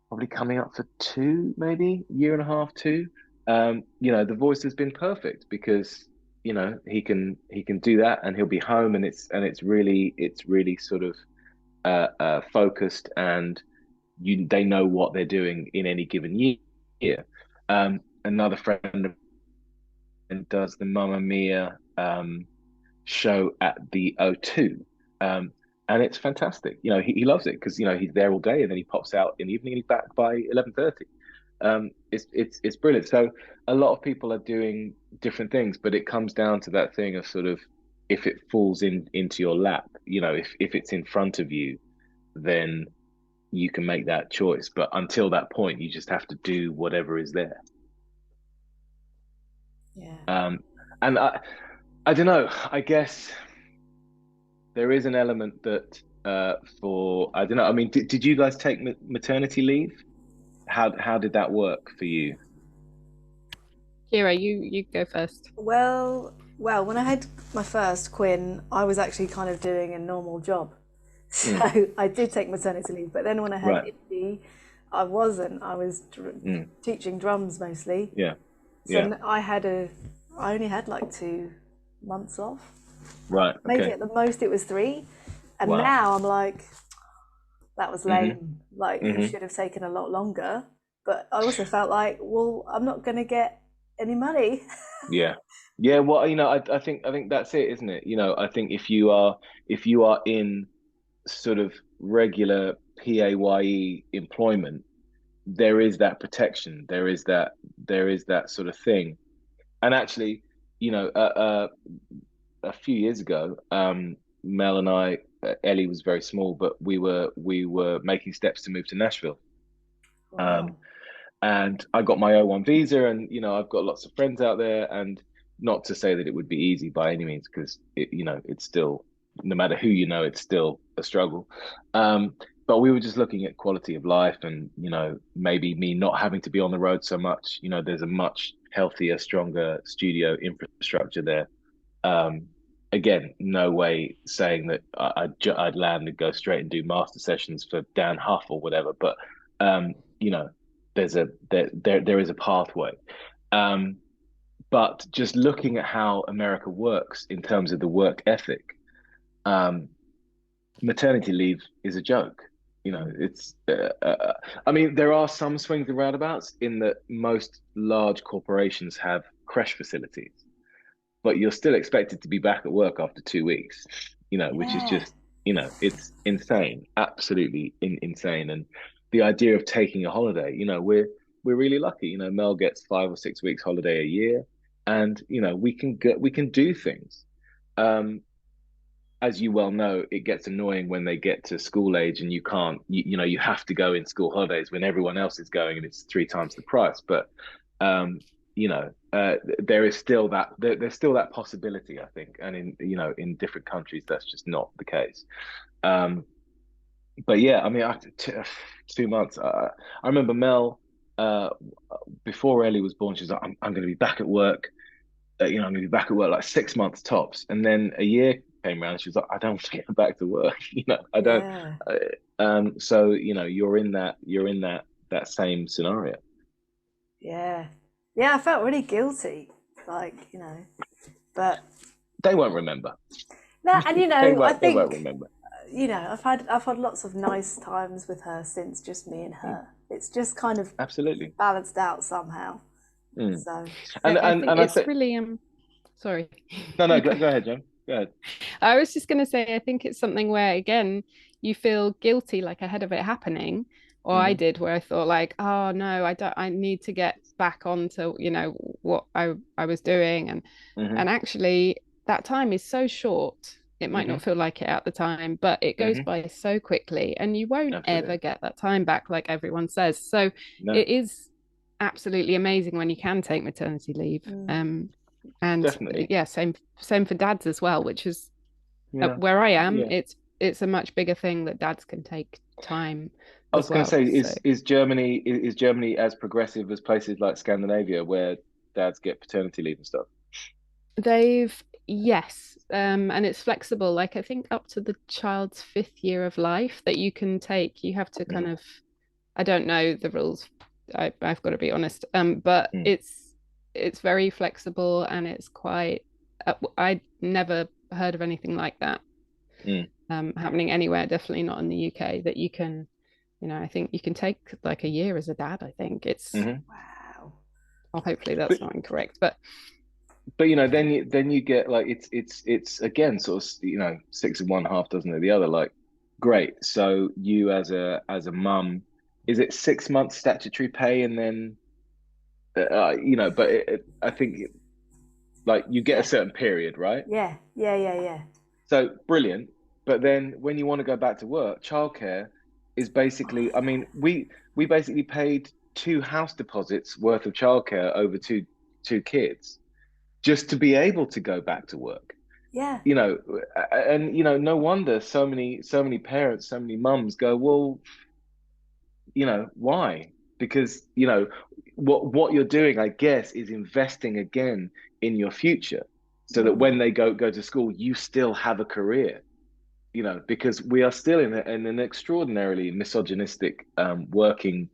Speaker 2: probably coming up for two, maybe year and a half, two. You know, The Voice has been perfect because you know he can do that and he'll be home, and it's really sort of focused, and they know what they're doing in any given year. Another friend of mine does the Mamma Mia show at the O2. And it's fantastic. You know, he loves it because you know he's there all day, and then he pops out in the evening and he's back by 11:30. It's brilliant. So a lot of people are doing different things, but it comes down to that thing of sort of, if it falls into your lap, you know, if it's in front of you, then you can make that choice. But until that point, you just have to do whatever is there.
Speaker 3: Yeah.
Speaker 2: And I don't know. I guess there is an element that for I don't know. I mean, did you guys take maternity leave? How did that work for you?
Speaker 1: Kira, you go first.
Speaker 3: Well, when I had my first Quinn, I was actually kind of doing a normal job.
Speaker 2: Mm,
Speaker 3: So I did take maternity leave, but then when I had
Speaker 2: right.
Speaker 3: Izzy, I wasn't. I was
Speaker 2: Mm,
Speaker 3: teaching drums mostly.
Speaker 2: yeah.
Speaker 3: So
Speaker 2: Yeah.
Speaker 3: I only had like 2 months off.
Speaker 2: Right.
Speaker 3: Maybe
Speaker 2: Okay.
Speaker 3: at the most it was 3. And
Speaker 2: Wow.
Speaker 3: now I'm like, that was
Speaker 2: Hmm.
Speaker 3: lame. Like, you
Speaker 2: Hmm.
Speaker 3: should have taken a lot longer. But I also felt like, well, I'm not going to get any money.
Speaker 2: Yeah. Yeah. Well, I think that's it, isn't it? I think if you are in sort of regular PAYE employment, there is that protection. There is that sort of thing. And actually, a few years ago, Mel and I, Ellie was very small, but we were making steps to move to Nashville. Um,
Speaker 3: Wow.
Speaker 2: and I got my O1 visa, and I've got lots of friends out there, and not to say that it would be easy by any means, because it's still, no matter who it's still a struggle. Um, but we were just looking at quality of life, and maybe me not having to be on the road so much. There's a much healthier, stronger studio infrastructure there. Um, Again, no way saying that I'd land and go straight and do master sessions for Dan Huff or whatever, but um, you know, there is a pathway. Um, but just looking at how America works in terms of the work ethic, um, maternity leave is a joke. It's I mean, there are some swings and roundabouts in that most large corporations have crash facilities, but you're still expected to be back at work after 2 weeks, which is
Speaker 3: Yeah.
Speaker 2: just, it's insane, absolutely insane. And the idea of taking a holiday, we're really lucky. Mel gets 5 or 6 weeks holiday a year, and we can do things. Um, as you well know, it gets annoying when they get to school age and you can't, you have to go in school holidays when everyone else is going and it's 3 times the price. But there is still there's still that possibility, I think, and in different countries that's just not the case. Um, but yeah, I mean, after 2 months, I remember Mel, uh, before Ellie was born, she was like, I'm going to be back at work, I'm gonna be back at work like 6 months tops. And then a year came around, and she was like, I don't want to get back to work. I don't.
Speaker 3: Yeah.
Speaker 2: So you're in that same scenario.
Speaker 3: Yeah. Yeah, I felt really guilty. Like, but
Speaker 2: They won't remember.
Speaker 3: no, and
Speaker 2: They
Speaker 3: I
Speaker 2: won't. They won't
Speaker 3: think,
Speaker 2: remember.
Speaker 3: I've had lots of nice times with her since just me and
Speaker 2: Mm,
Speaker 3: her. It's just kind of
Speaker 2: absolutely.
Speaker 3: balanced out somehow.
Speaker 2: Mm.
Speaker 3: So
Speaker 2: And
Speaker 1: I
Speaker 2: and
Speaker 1: think
Speaker 2: and I
Speaker 1: it's
Speaker 2: think
Speaker 1: really sorry.
Speaker 2: no, no.
Speaker 1: You
Speaker 2: Go,
Speaker 1: go.
Speaker 2: go ahead, Jen. Go ahead.
Speaker 1: I was just going to say, I think it's something where, again, you feel guilty like ahead of it happening, or I
Speaker 2: Hmm.
Speaker 1: did, where I thought like, oh no, I don't, I need to get back onto, what I was doing, and
Speaker 2: Hmm.
Speaker 1: actually that time is so short. It might not
Speaker 2: Hmm.
Speaker 1: feel like it at the time, but it goes
Speaker 2: Hmm.
Speaker 1: by so quickly, and you won't ever
Speaker 2: Absolutely.
Speaker 1: get that time back, like everyone says. So
Speaker 2: No,
Speaker 1: it is absolutely amazing when you can take maternity leave.
Speaker 3: mm,
Speaker 1: And
Speaker 2: definitely.
Speaker 1: yeah, same for dads as well, which is
Speaker 2: Yeah.
Speaker 1: where I am,
Speaker 2: Yeah.
Speaker 1: it's a much bigger thing that dads can take time
Speaker 2: I
Speaker 1: as
Speaker 2: was going to
Speaker 1: well.
Speaker 2: say,
Speaker 1: So
Speaker 2: is Germany as progressive as places like Scandinavia, where dads get paternity leave and stuff?
Speaker 1: they've yes, and it's flexible. Like I think up to the child's 5th year of life that you can take. You have to kind
Speaker 2: Mm,
Speaker 1: of I don't know the rules. I've got to be honest. But
Speaker 2: mm,
Speaker 1: it's very flexible and it's quite. I never heard of anything like that
Speaker 2: mm,
Speaker 1: happening anywhere. Definitely not in the UK. That you can, I think you can take like a year as a dad. I think it's.
Speaker 2: hmm.
Speaker 3: wow.
Speaker 1: Well, hopefully that's
Speaker 2: But
Speaker 1: not incorrect, but
Speaker 2: then you get like it's again sort of six of one, half dozen of the other. Like, great. So you as a mum, is it 6 months statutory pay and then but I think like you get a
Speaker 3: Yeah.
Speaker 2: certain period, right?
Speaker 3: Yeah. Yeah. Yeah. Yeah.
Speaker 2: So brilliant. But then when you want to go back to work, childcare is
Speaker 3: Oh,
Speaker 2: basically, I
Speaker 3: yeah.
Speaker 2: mean, we basically paid 2 house deposits worth of childcare over two kids just to be able to go back to work.
Speaker 3: Yeah.
Speaker 2: You know, and no wonder so many parents, so many mums go, well, why? Because what you're doing, I guess, is investing again in your future so that
Speaker 3: Mm,
Speaker 2: when they go to school, you still have a career. Because we are still in an extraordinarily misogynistic working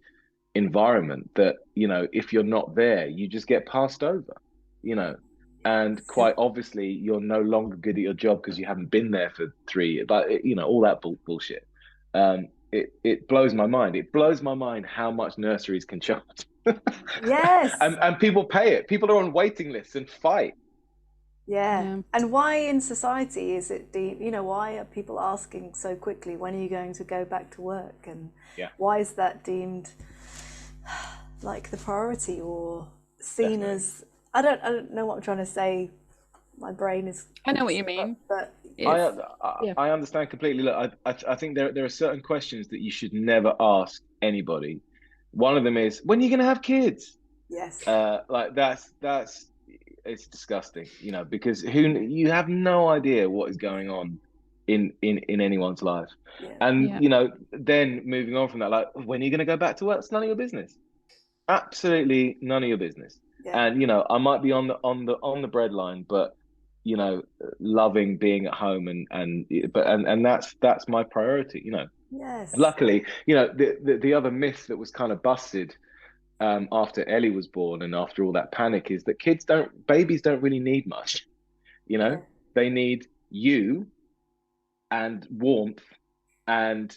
Speaker 2: environment that, if you're not there, you just get passed over, you know. And
Speaker 3: Yes.
Speaker 2: quite obviously, you're no longer good at your job because you haven't been there for 3 years. But all that bullshit. It blows my mind. It blows my mind how much nurseries can charge,
Speaker 3: Yes.
Speaker 2: and people pay it. People are on waiting lists and fight.
Speaker 3: Yeah.
Speaker 1: Yeah.
Speaker 3: And why in society is it deemed, why are people asking so quickly, when are you going to go back to work? And
Speaker 2: Yeah,
Speaker 3: why is that deemed like the priority or seen
Speaker 2: definitely.
Speaker 3: as, I don't know what I'm trying to say. My brain is
Speaker 1: I know what
Speaker 3: messed
Speaker 1: you
Speaker 3: up,
Speaker 1: mean.
Speaker 3: but
Speaker 2: I
Speaker 1: It's yeah.
Speaker 2: I understand completely. Look, I think there are certain questions that you should never ask anybody. One of them is, when are you going to have kids?
Speaker 3: yes.
Speaker 2: Like that's it's disgusting, because who you have no idea what is going on in anyone's life.
Speaker 3: Yeah.
Speaker 2: And
Speaker 1: Yeah.
Speaker 2: then moving on from that, like, when are you going to go back to work? It's none of your business. Absolutely none of your business.
Speaker 3: Yeah.
Speaker 2: And I might be on the breadline, but you know, loving being at home, and that's my priority.
Speaker 3: Yes.
Speaker 2: Luckily, the other myth that was kind of busted after Ellie was born and after all that panic is that babies don't really need much. You know,
Speaker 3: Yeah.
Speaker 2: they need you and warmth and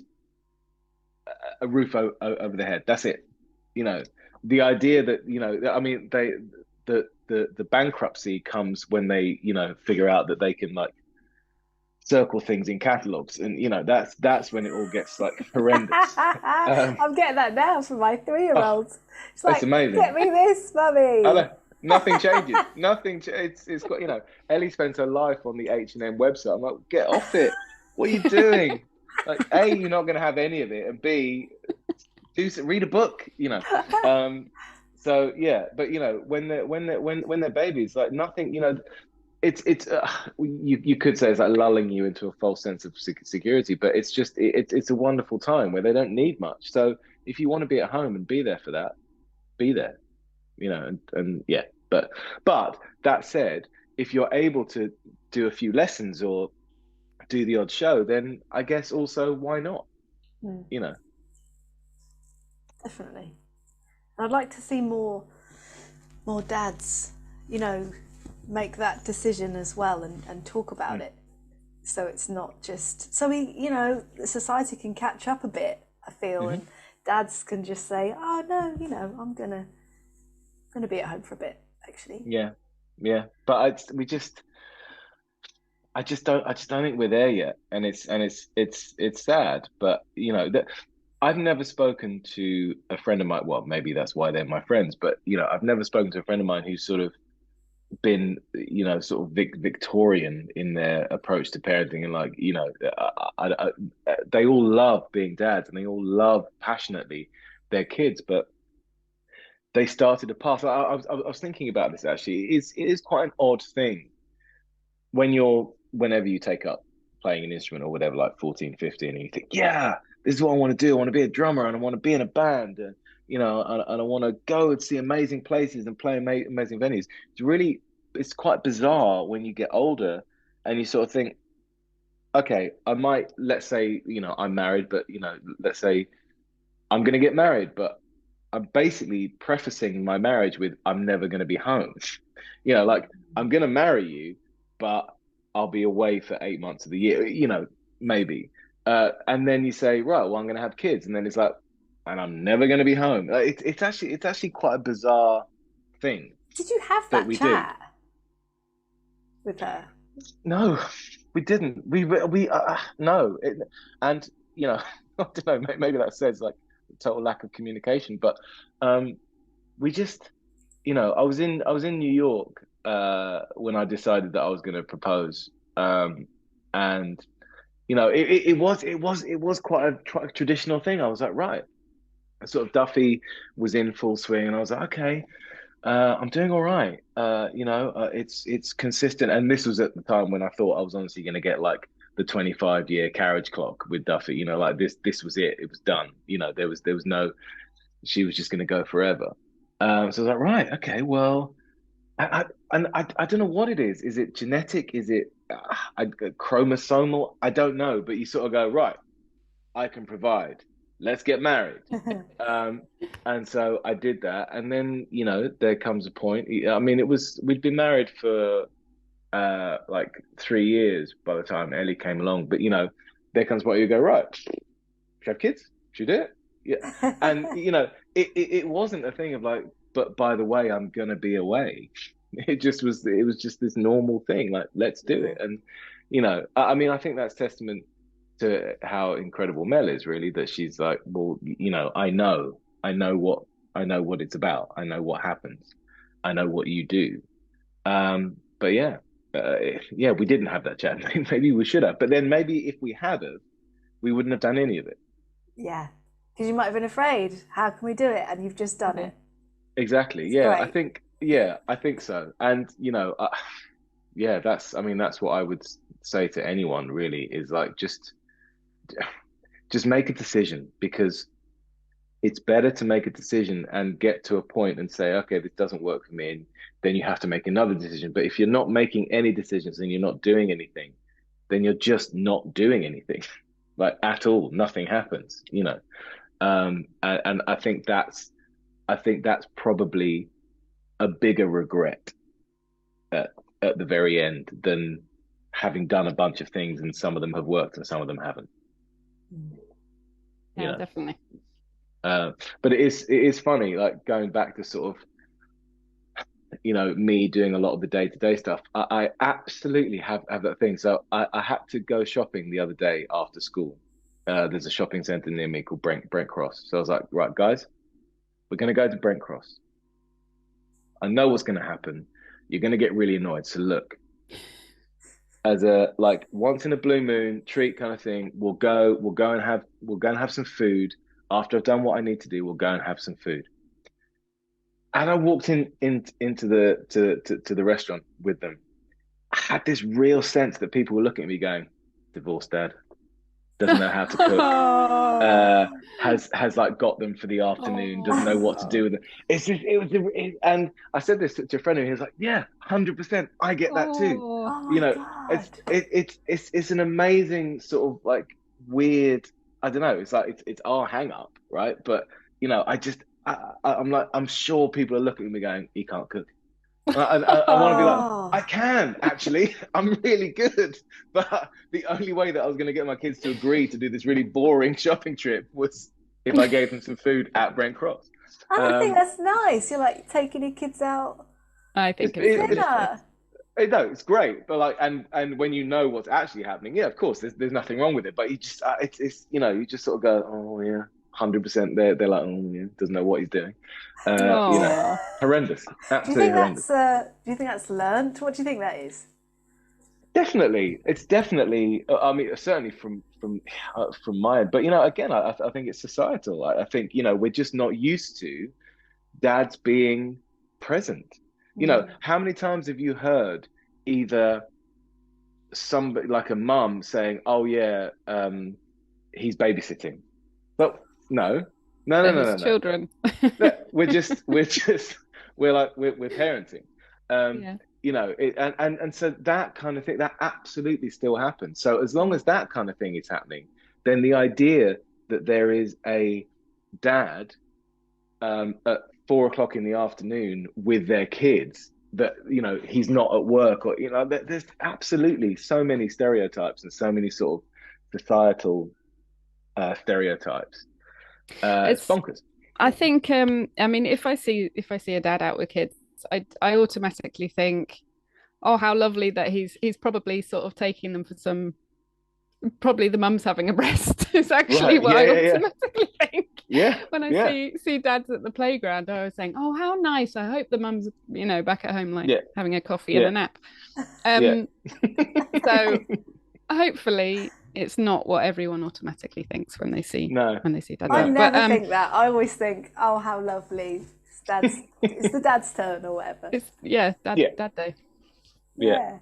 Speaker 2: a roof over the head. That's it. You know, the idea that I mean, the bankruptcy comes when they figure out that they can, like, circle things in catalogs, and that's when it all gets like horrendous. Um,
Speaker 3: I'm getting that now from my 3 year
Speaker 2: oh,
Speaker 3: old. It's
Speaker 2: it's
Speaker 3: like,
Speaker 2: amazing.
Speaker 3: get me this,
Speaker 2: I
Speaker 3: mummy.
Speaker 2: know, nothing changes. Nothing. It's got Ellie spends her life on the H&M website. I'm like, get off it. What are you doing? Like, A, you're not going to have any of it, and B, read a book. So yeah, but when they're babies, like, nothing. It's you could say it's like lulling you into a false sense of security, but it's just it's a wonderful time where they don't need much. So if you want to be at home and be there for that, be there. And yeah, but that said, if you're able to do a few lessons or do the odd show, then I guess also, why not?
Speaker 3: Hmm,
Speaker 2: You know.
Speaker 3: definitely. I'd like to see more dads, you know, make that decision as well and talk about
Speaker 2: Mm.
Speaker 3: it. So it's not just so society can catch up a bit, I feel,
Speaker 2: Hmm.
Speaker 3: and dads can just say, oh no, I'm gonna be at home for a bit, actually.
Speaker 2: Yeah, yeah, but I just don't think we're there yet, and it's sad, but that I've never spoken to a friend of mine. Well, maybe that's why they're my friends, but I've never spoken to a friend of mine who's sort of been, sort of Victorian in their approach to parenting, and, like, they all love being dads and they all love passionately their kids, but they started a path. I was thinking about this actually. It is quite an odd thing whenever you take up playing an instrument or whatever, like 14, 15, and you think, yeah, this is what I want to do. I want to be a drummer and I want to be in a band, and I want to go and see amazing places and play amazing venues. It's quite bizarre when you get older and you sort of think, okay, let's say, I'm married, but let's say I'm going to get married, but I'm basically prefacing my marriage with, I'm never going to be home. Like, I'm going to marry you, but I'll be away for 8 months of the year, maybe. And then you say, right, well, I'm going to have kids. And then it's like, and I'm never going to be home. Like, it's actually quite a bizarre thing
Speaker 3: Did you have
Speaker 2: that
Speaker 3: that
Speaker 2: we do.
Speaker 3: chat with her?
Speaker 2: No, we didn't. No. And, I don't know, maybe that says, like, total lack of communication, but um, we just, I was in New York when I decided that I was going to propose, and it was quite a traditional thing. I was like, right, sort of Duffy was in full swing, and I was like, okay, I'm doing all right. It's consistent, and this was at the time when I thought I was honestly going to get, like, the 25-year carriage clock with Duffy. Like, this was it. It was done. There was no. She was just going to go forever. So I was like, right, okay, well, I don't know what it is. Is it genetic? Is it chromosomal? I don't know. But you sort of go, right, I can provide. let's get married. Um, and so I did that, and then there comes a point. I mean, we'd been married for like 3 years by the time Ellie came along, but there comes a point you go, right, should we have kids? Should we do it? Yeah, and it wasn't a thing of like, but by the way, I'm gonna be away. It just was. It was just this normal thing. Like, let's do
Speaker 3: Yeah.
Speaker 2: it. And I mean, I think that's testament to how incredible Mel is, really, that she's like, well, I know what it's about. I know what happens. I know what you do. But yeah, yeah, we didn't have that chat. Maybe we should have. But then maybe if we had have, we wouldn't have done any of it.
Speaker 3: Yeah. Because you might have been afraid. How can we do it? And you've just done
Speaker 1: Yeah.
Speaker 3: it.
Speaker 2: Exactly.
Speaker 3: It's
Speaker 2: Yeah,
Speaker 3: great.
Speaker 2: I think so. And yeah, I mean, that's what I would say to anyone really is like, just make a decision, because it's better to make a decision and get to a point and say, okay, this doesn't work for me. And then you have to make another decision. But if you're not making any decisions and you're not doing anything, then you're just not doing anything, like at all. Nothing happens. And I think that's probably a bigger regret at, at the very end than having done a bunch of things and some of them have worked and some of them haven't, you
Speaker 1: Yeah,
Speaker 2: know.
Speaker 1: definitely.
Speaker 2: Uh, but it is funny, like going back to sort of me doing a lot of the day-to-day stuff. I absolutely have that thing. So I had to go shopping the other day after school. There's a shopping centre near me called Brent Cross. So I was like, right, guys, we're gonna go to Brent Cross. I know what's gonna happen. You're gonna get really annoyed. So look, as a like once in a blue moon treat kind of thing, we'll go and have some food. After I've done what I need to do, we'll go and have some food. And I walked into to the restaurant with them. I had this real sense that people were looking at me going, divorced dad, doesn't know how to cook,
Speaker 3: Oh.
Speaker 2: has like got them for the afternoon, doesn't know what to
Speaker 1: Oh,
Speaker 2: do with them. It's just and I said this to a friend of me. He was like, "Yeah, 100%. I get that too."
Speaker 1: oh,
Speaker 3: Oh
Speaker 2: You
Speaker 3: my
Speaker 2: know, it's
Speaker 3: God.
Speaker 2: it, it's an amazing sort of like weird. I don't know. It's like it's our hang up, right? But I just I'm like I'm sure people are looking at me going, "He can't cook." I want to be like,
Speaker 3: Oh.
Speaker 2: I can actually. I'm really good. But the only way that I was going to get my kids to agree to do this really boring shopping trip was if I gave them some food at Brent Cross.
Speaker 3: And I think
Speaker 2: Um,
Speaker 3: that's nice. You're like taking your kids out
Speaker 1: I
Speaker 2: it's
Speaker 1: think
Speaker 3: for
Speaker 1: it's really
Speaker 2: it,
Speaker 1: lovely.
Speaker 3: dinner.
Speaker 2: no, it's great. But like, and when you know what's actually happening, yeah, of course, there's nothing wrong with it. But you just it's you just sort of go, oh yeah, 100%. They're like, oh yeah, doesn't know what he's doing. Uh, you know,
Speaker 1: Oh,
Speaker 2: horrendous,
Speaker 3: Do you
Speaker 2: absolutely
Speaker 3: think
Speaker 2: horrendous.
Speaker 3: that's learnt? What do you think that is?
Speaker 2: Definitely, it's definitely. I mean, certainly from my end. But again, I think it's societal. I think we're just not used to dads being present.
Speaker 3: Mm.
Speaker 2: How many times have you heard either somebody like a mum saying, "Oh yeah, he's babysitting," but no, no, no,
Speaker 1: they're
Speaker 2: no,
Speaker 1: his
Speaker 2: no, no.
Speaker 1: children.
Speaker 2: We're parenting. Um,
Speaker 1: Yeah.
Speaker 2: and so that kind of thing that absolutely still happens. So as long
Speaker 3: Mm.
Speaker 2: as that kind of thing is happening, then the idea that there is a dad at 4 o'clock in the afternoon with their kids, that he's not at work, or there's absolutely so many stereotypes and so many sort of societal stereotypes. It's
Speaker 1: It's
Speaker 2: bonkers.
Speaker 1: I think I mean if I see a dad out with kids, I automatically think, oh, how lovely that he's probably sort of taking them for some, probably the mum's having a breast is actually
Speaker 2: Right.
Speaker 1: what
Speaker 2: Yeah,
Speaker 1: I
Speaker 2: yeah, yeah.
Speaker 1: automatically think.
Speaker 2: Yeah,
Speaker 1: When I
Speaker 2: yeah,
Speaker 1: see dads at the playground, I was saying, oh, how nice. I hope the mum's, back at home like
Speaker 2: yeah,
Speaker 1: having a coffee and
Speaker 2: yeah,
Speaker 1: a nap.
Speaker 2: yeah.
Speaker 1: Um, so hopefully it's not what everyone automatically thinks when they see
Speaker 2: No,
Speaker 1: dads
Speaker 3: I
Speaker 1: out.
Speaker 2: no.
Speaker 1: But
Speaker 3: never think that. I always think, oh, how lovely. It's the dad's turn or whatever.
Speaker 1: it's yeah,
Speaker 2: Yeah,
Speaker 1: dad day.
Speaker 2: yeah.
Speaker 3: Yeah.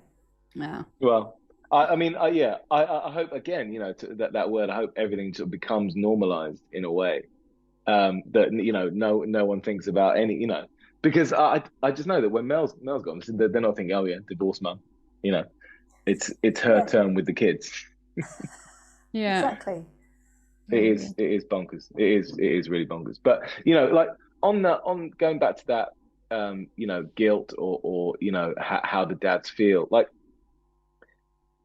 Speaker 1: Yeah.
Speaker 2: Well, I mean, yeah, I hope again, that word. I hope everything sort of becomes normalized in a way, that no one thinks about because I just know that when Mel's gone, they're not thinking, oh yeah, divorced mum, you know, it's her
Speaker 3: Yeah.
Speaker 2: turn with the kids.
Speaker 1: Yeah.
Speaker 3: Exactly.
Speaker 2: It is bonkers. It is really bonkers. But like on going back to that, guilt or how the dads feel. Like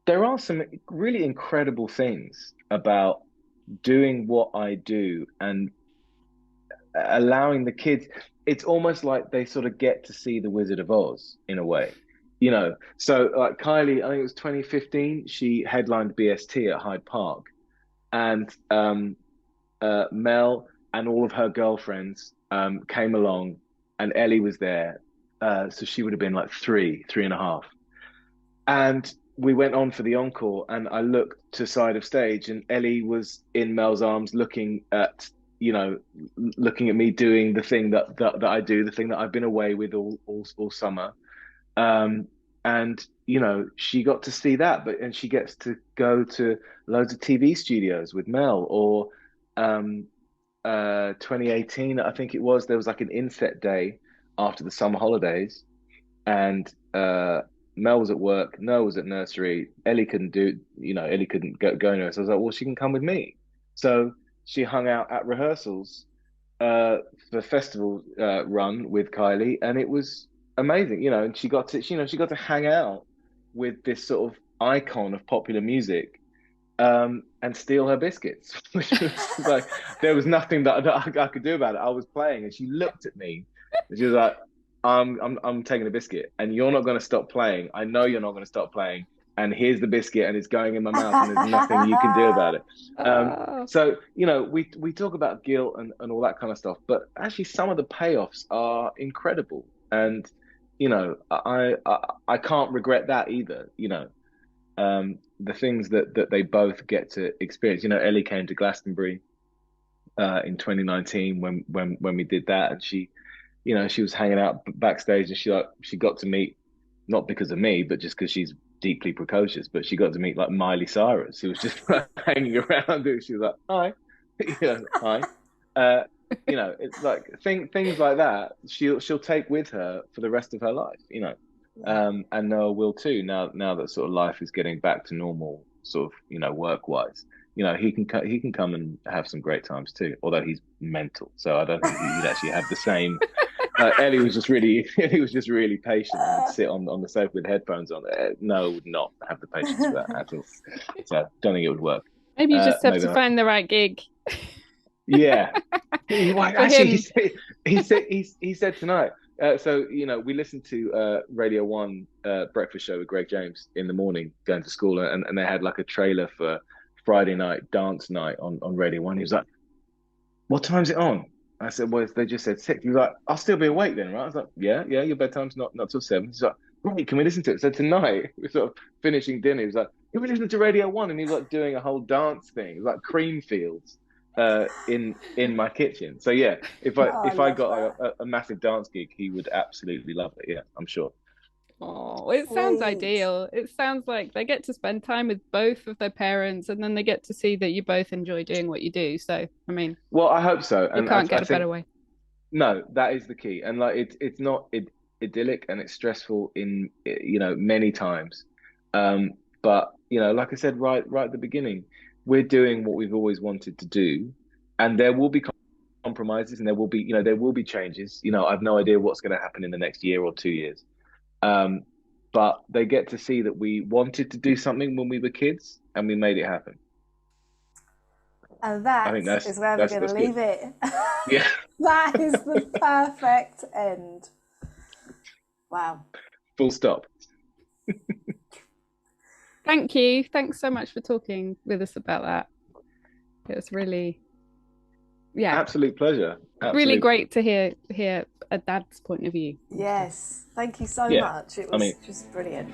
Speaker 2: there are some really incredible things about doing what I do and allowing the kids. It's almost like they sort of get to see the Wizard of Oz in a way. So like Kylie, I think it was 2015, she headlined BST at Hyde Park, and Mel and all of her girlfriends came along, and Ellie was there. So she would have been like three and a half. And we went on for the encore, and I looked to side of stage, and Ellie was in Mel's arms, looking at me doing the thing that I do, the thing that I've been away with all summer. And she got to see that, and she gets to go to loads of TV studios with Mel, or 2018, I think it was, there was like an inset day after the summer holidays, and Mel was at work, Noah was at nursery, Ellie couldn't go anywhere. So I was like, well, she can come with me. So she hung out at rehearsals for the festival run with Kylie, and it was amazing, and she got to hang out with this sort of icon of popular music, and steal her biscuits, which was like there was nothing that I could do about it. I was playing, and she looked at me, and she was like, I'm taking a biscuit, and you're not going to stop playing. I know you're not going to stop playing, and here's the biscuit, and it's going in my mouth, and there's nothing you can do about it. So we talk about guilt and all that kind of stuff, but actually some of the payoffs are incredible, and I can't regret that either. The things that they both get to experience. Ellie came to Glastonbury in 2019 when we did that, and she was hanging out backstage, and she got to meet, not because of me, but just because she's deeply precocious, but she got to meet like Miley Cyrus, who was just hanging around. She was like, hi, hi. It's like things like that. She'll take with her for the rest of her life. And Noah will too. Now that sort of life is getting back to normal, sort of work wise. He can come and have some great times too. Although he's mental, so I don't think he'd actually have the same. Ellie was just really patient and would sit on the sofa with headphones on. Noah would not have the patience for that at all. So I don't think it would work.
Speaker 1: Maybe you just have to find the right gig.
Speaker 2: Yeah. Actually, he said tonight. So we listened to Radio 1 breakfast show with Greg James in the morning going to school, and they had like a trailer for Friday night dance night on Radio 1. He was like, "What time's it on?" I said, "Well, they just said 6." He was like, "I'll still be awake then, right?" I was like, "Yeah, your bedtime's not till 7." He's like, "Right, can we listen to it?" So tonight we're sort of finishing dinner. He was like, "Can we listen to Radio 1?" And he was like doing a whole dance thing. It was like cream fields in my kitchen. So yeah, if I got a massive dance gig, he would absolutely love it. Yeah, I'm sure.
Speaker 1: Oh, it sounds ideal. It sounds like they get to spend time with both of their parents, and then they get to see that you both enjoy doing what you do. So, I mean,
Speaker 2: well, I hope so.
Speaker 1: You can't get a better way.
Speaker 2: No, that is the key. And like it's not idyllic, and it's stressful in many times. But like I said right at the beginning, we're doing what we've always wanted to do, and there will be compromises, and there will be changes. I've no idea what's going to happen in the next year or 2 years. But they get to see that we wanted to do something when we were kids, and we made it happen.
Speaker 3: And that is where we're going to leave it.
Speaker 2: Yeah.
Speaker 3: That is the perfect end. Wow.
Speaker 2: Full stop.
Speaker 1: Thank you. Thanks so much for talking with us about that. It was really,
Speaker 2: absolute pleasure.
Speaker 1: Really great to hear a dad's point of view.
Speaker 3: Yes. Thank you so much. It was just brilliant.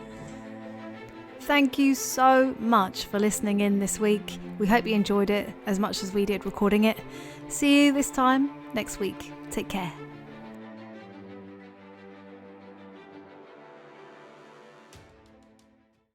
Speaker 4: Thank you so much for listening in this week. We hope you enjoyed it as much as we did recording it. See you this time next week. Take care.